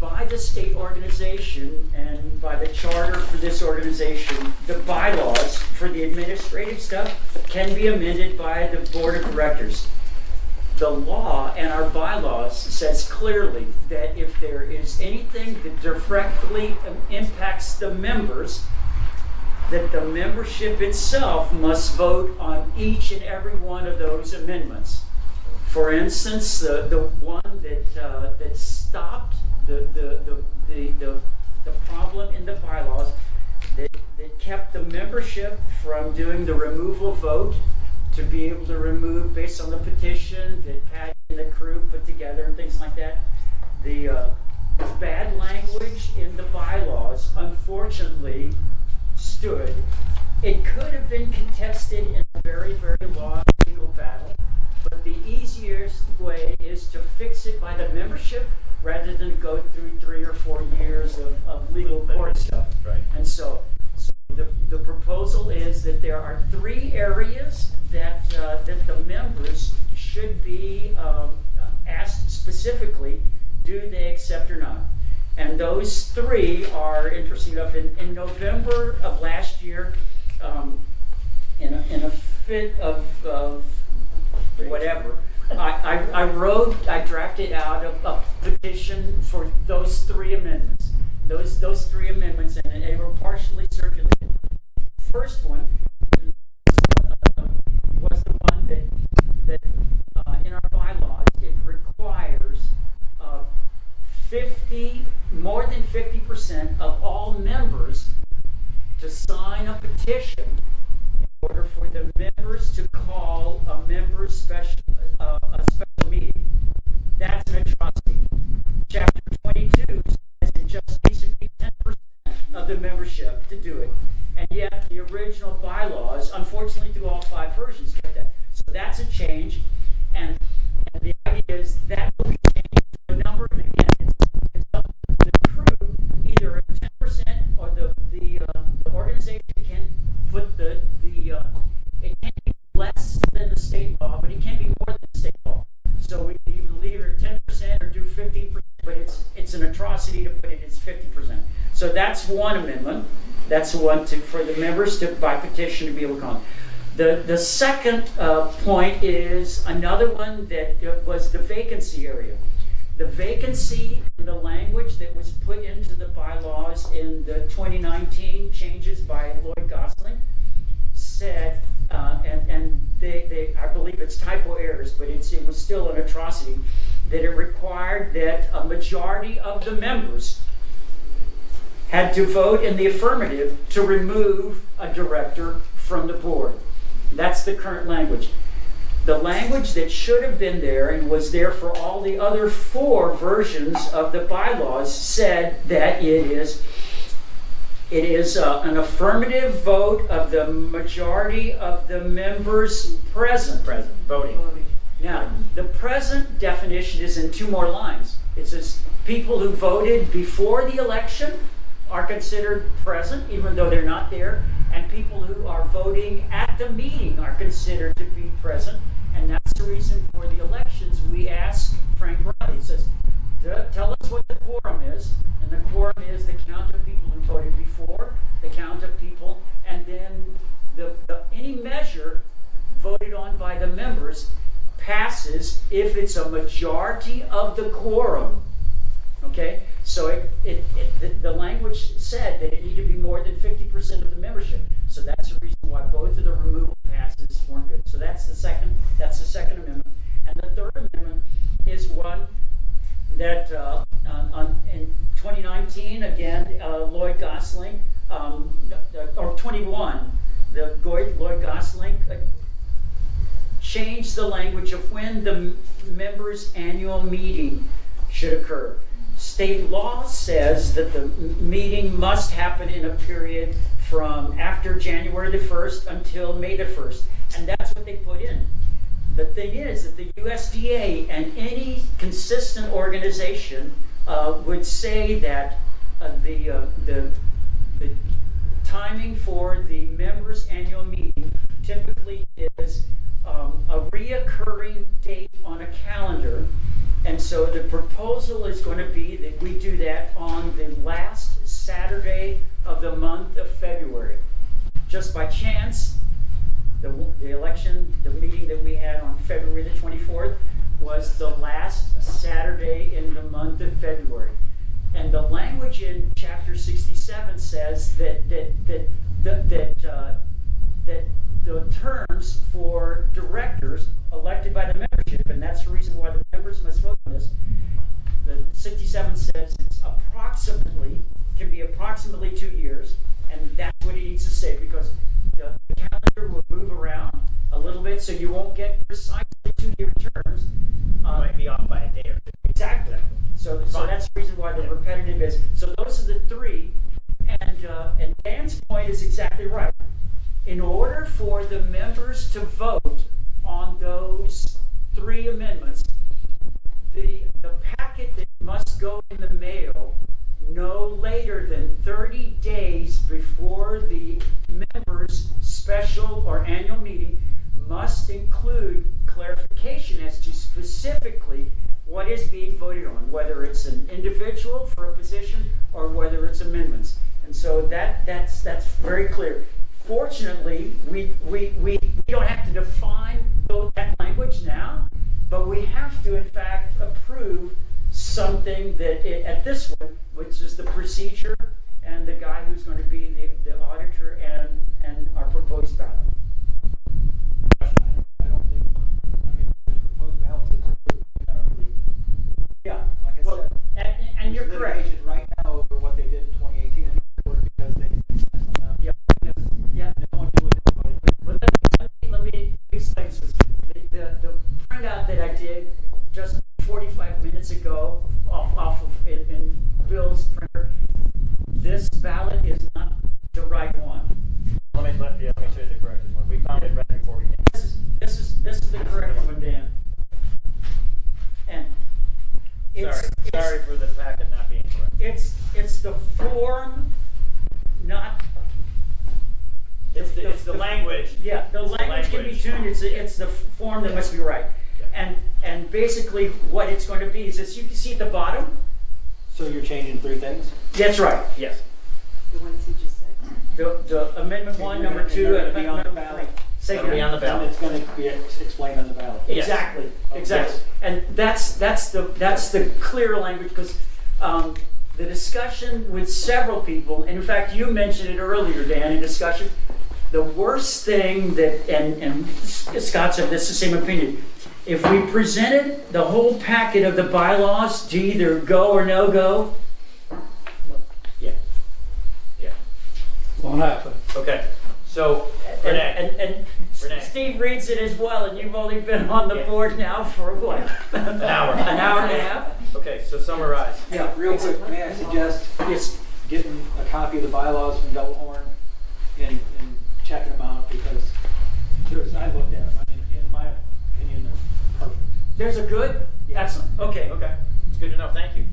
by the state organization and by the charter for this organization. The bylaws for the administrative stuff can be amended by the board of directors. The law and our bylaws says clearly that if there is anything that directly impacts the members, that the membership itself must vote on each and every one of those amendments. For instance, the one that stopped the problem in the bylaws that kept the membership from doing the removal vote to be able to remove based on the petition that Patty and the crew put together and things like that. The bad language in the bylaws unfortunately stood. It could have been contested in a very, very long legal battle, but the easiest way is to fix it by the membership rather than go through 3 or 4 years of legal court stuff. Right. And so the proposal is that there are 3 areas that the members should be asked specifically, do they accept or not? And those 3 are, interesting enough, in November of last year, in a fit of whatever, I drafted out a petition for those 3 amendments. Those 3 amendments, and they were partially circulated. First one was the one that in our bylaws it requires more than 50% of all members to sign a petition in order for the members to call a special meeting. That's an atrocity. Chapter 22 says it just needs to be 10% of the membership to do it. And yet the original bylaws, unfortunately through all 5 versions, get that. So that's a change. And the idea is that will be changed to a number, and again, it's up to the crew, either 10% or the organization can put it can't be less than the state law, but it can't be more than the state law. So we can either leave it at 10% or do 15%, but it's an atrocity to put it as 50%. So that's one amendment. That's one for the members to, by petition, to be able to call. The second point is another one that was the vacancy area. The vacancy in the language that was put into the bylaws in the 2019 changes by Lloyd Gosling said, and they I believe it's typo errors, but it was still an atrocity, that it required that a majority of the members had to vote in the affirmative to remove a director from the board. That's the current language. The language that should have been there and was there for all the other 4 versions of the bylaws said that it is an affirmative vote of the majority of the members present. Voting. Now, the present definition is in 2 more lines. It says people who voted before the election are considered present, even though they're not there, and people who are voting at the meeting are considered to be present. And that's the reason for the elections we ask Frank Riley. He says, tell us what the quorum is, and the quorum is the count of people who voted before, the count of people, and then any measure voted on by the members passes if it's a majority of the quorum. Okay? So the language said that it needed to be more than 50% of the membership. So that's the reason why both of the removal passes weren't good. So that's the second amendment. And the third amendment is one that in 2019, again, Lloyd Gosling, or 21, Lloyd Gosling changed the language of when the members' annual meeting should occur. State law says that the meeting must happen in a period from after January the 1st until May the 1st. And that's what they put in. The thing is that the USDA and any consistent organization would say that the timing for the members' annual meeting typically is a reoccurring date on a calendar. And so the proposal is going to be that we do that on the last Saturday of the month of February. Just by chance, the meeting that we had on February the 24th was the last Saturday in the month of February. And the language in Chapter 67 says that the terms for directors elected by the membership, and that's the reason why the members must vote on this. The 67 says it's can be approximately 2 years, and that's the amendments, the packet that must go in the mail no later than 30 days before the members' special or annual meeting must include clarification as to specifically what is being voted on, whether it's an individual for a position or whether it's amendments. And so that's very clear. Fortunately, we don't have to define that language now, but we have to in fact approve something that at this one, which is the procedure and the guy who's going to be the auditor and our proposed ballot. I don't think, I mean, the proposed balance is approved, we gotta approve it. Yeah, Like I well, said, and you're there's correct. litigation right now over what they did in 2018 and because they Yeah. Yeah. no one knew what they were voting. But let me explain this. The printout that I did just 45 minutes ago off of in Bill's printer, this ballot is not the right one. Let me show you the corrected one. We found it right before we came. This is the correct one, Dan. And Sorry for the packet not being correct. it's the form, not. It's the language. Yeah, the It's the language can be language. tuned. It's the form that must be right. Yeah. And basically what it's going to be is, as you can see at the bottom. So you're changing 3 things? That's right. Yes. The ones he just said. The amendment 1, number 2, They're and gonna be on the amendment 3. ballot. Say That'll be again. on the ballot. And it's going to be explained on the ballot. Yes. Exactly. Okay. Exactly. Yes. And that's the clear language, because the discussion with several people, and in fact you mentioned it earlier, Dan, in discussion. The worst thing that, and Scott said this is the same opinion, if we presented the whole packet of the bylaws to either go or no go, Yeah. Yeah. Won't happen. Okay. So, Renee. and Renee. Steve reads it as well, and you've only been on the Yeah. board now for what? An hour. An hour and a half? Okay, so summarize. Yeah. Real quick, may I suggest Yes. getting a copy of the bylaws from Double Horn and checking them out, because I looked at them, I mean, in my opinion, they're perfect. There's a good? Yeah. Excellent. Okay. Okay. It's good to know. Thank you.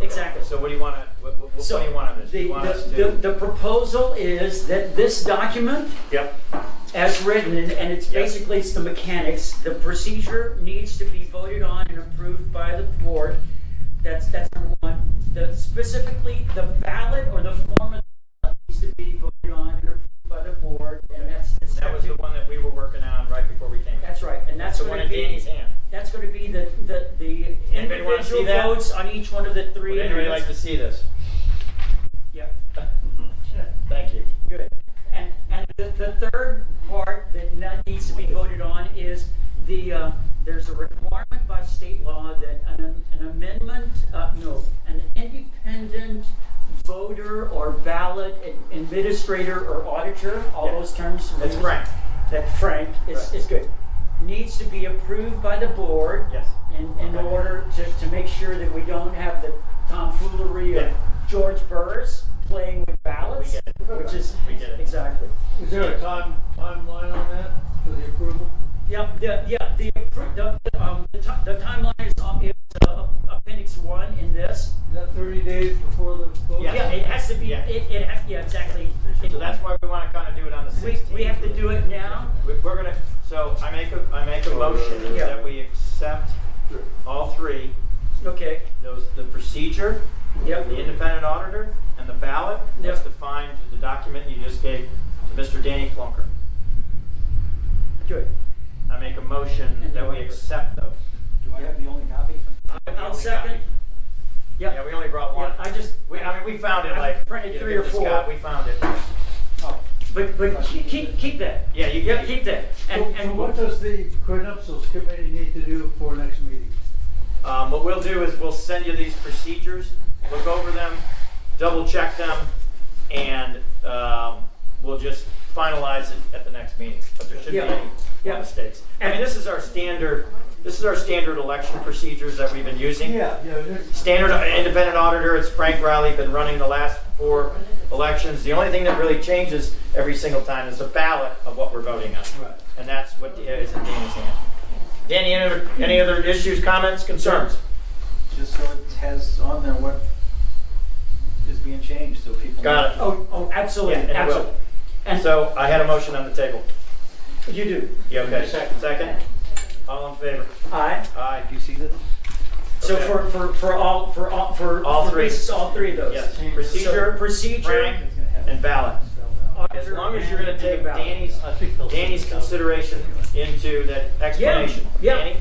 Exactly. So what do you want to, what do you want on this? You want us to? The proposal is that this document, Yep. as written, and it's Yep. basically it's the mechanics, the procedure needs to be voted on and approved by the board. That's number 1. Specifically, the ballot or the form of the ballot needs to be voted on and approved by the board, and that's That was the one that we were working on right before we came. That's right, and that's the going one to in be Danny's hand. that's going to be the Anybody wanna see individual that? votes on each one of the 3. Would anybody like to see this? Yep. Thank you. Good. And the third part that needs to be voted on is there's a requirement by state law that an amendment, an independent voter or ballot administrator or auditor, all Yeah. those terms. That's Frank. That Frank is good. Needs to be approved by the board. Yes. In order to make sure that we don't have the tomfoolery of Yeah. George Burris playing with ballots, We get it. which is We get it. exactly. Is there a timeline on that for the approval? Yeah, the timeline is appendix 1 in this. Is that 30 days before the vote? Yeah, it has to be. Yeah. It has. Yeah, exactly. So that's why we want to kind of do it on the 16th. We have to do it now. We're gonna. So I make a motion Yeah. that we accept all 3. Okay. The procedure, Yep. the independent auditor, and the ballot. That's Yep. defined in the document you just gave to Mr. Danny Flunker. Good. I make a motion And that the we auditor. accept those. Do I have the only copy? I'll second. Yeah, Yep. we only brought one. Yeah, We found it I like. printed you know, 3 or give it to 4. Scott, we found it. Oh, but keep that. Yeah, you Yeah, can. keep that. So what does the credentials committee need to do for next meeting? What we'll do is we'll send you these procedures, look over them, double check them, and we'll just finalize it at the next meeting. But there shouldn't be any Yeah. mistakes. I mean, this is our standard election procedures that we've been using. Yeah. Standard independent auditor, it's Frank Riley, been running the last 4 elections. The only thing that really changes every single time is the ballot of what we're voting on. Right. And that's what is in Danny's hand. Danny, any other issues, comments, concerns? Just so it has on there what is being changed, so people. Got it. Oh, absolutely, Yeah, and it will. absolutely. And So I had a motion on the table. you do. You okay? Second. Second? All in favor? Aye. Aye. Do you see this? So Okay. for all three. basis, all three of those. Yes. So Procedure, procedure, Frank, and ballot. As long as you're gonna take Danny's consideration into that explanation. yeah. Danny,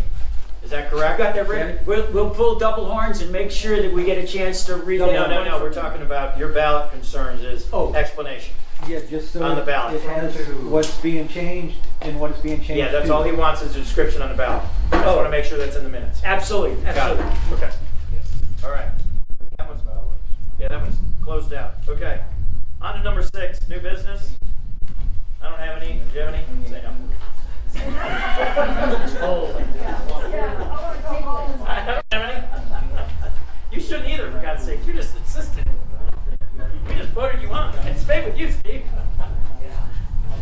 is that correct? I've got that written. We'll pull double horns and make sure that we get a chance to read that. No, we're talking about your ballot concerns is explanation. Yeah, just so. On the ballot. It has what's being changed and what it's being changed to. Yeah, that's all he wants is a description on the ballot. I just wanna make sure that's in the minutes. Absolutely, Got it. absolutely. Okay. All right. That one's, yeah, that one's closed out. Okay. On to number 6, new business. I don't have any. Do you have any? Say no. I don't have any. You shouldn't either, for God's sake. You're just insistent. We just voted you on. It's stay with you, Steve.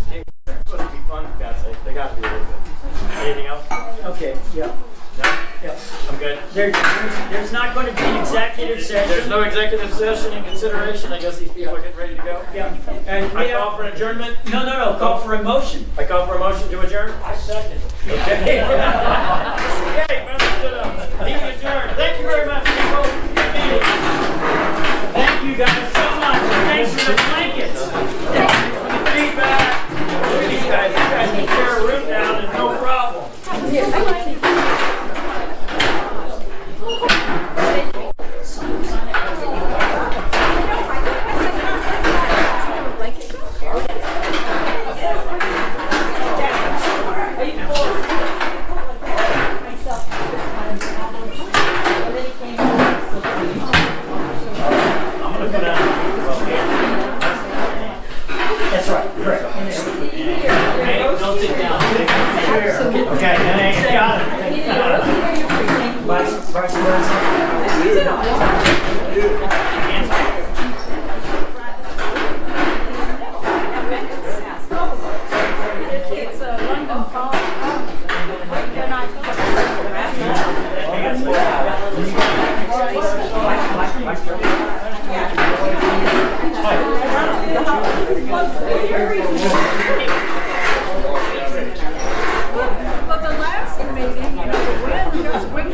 Steve, it's supposed to be fun, for God's sake. They got to be really good. Anything else? Okay, yeah. No? Yeah. I'm good. There's not going to be an executive session. There's no executive session in consideration. I guess these people are getting ready to go. Yeah. And I call for an adjournment. No, call for a motion. I call for a motion to adjourn. I second it. Okay. Okay, well, stood up. Meeting adjourned. Thank you very much, people. Good meeting. Thank you guys so much. Thanks for the blankets. Thanks for the feedback. Look at these guys. You guys can tear a room down and no problem. I'm gonna put on. That's right, correct. Hey, don't sit down. Okay, and I got it. Vice President. It's a London phone. They're not. But the last meeting, you know, the wind was wind.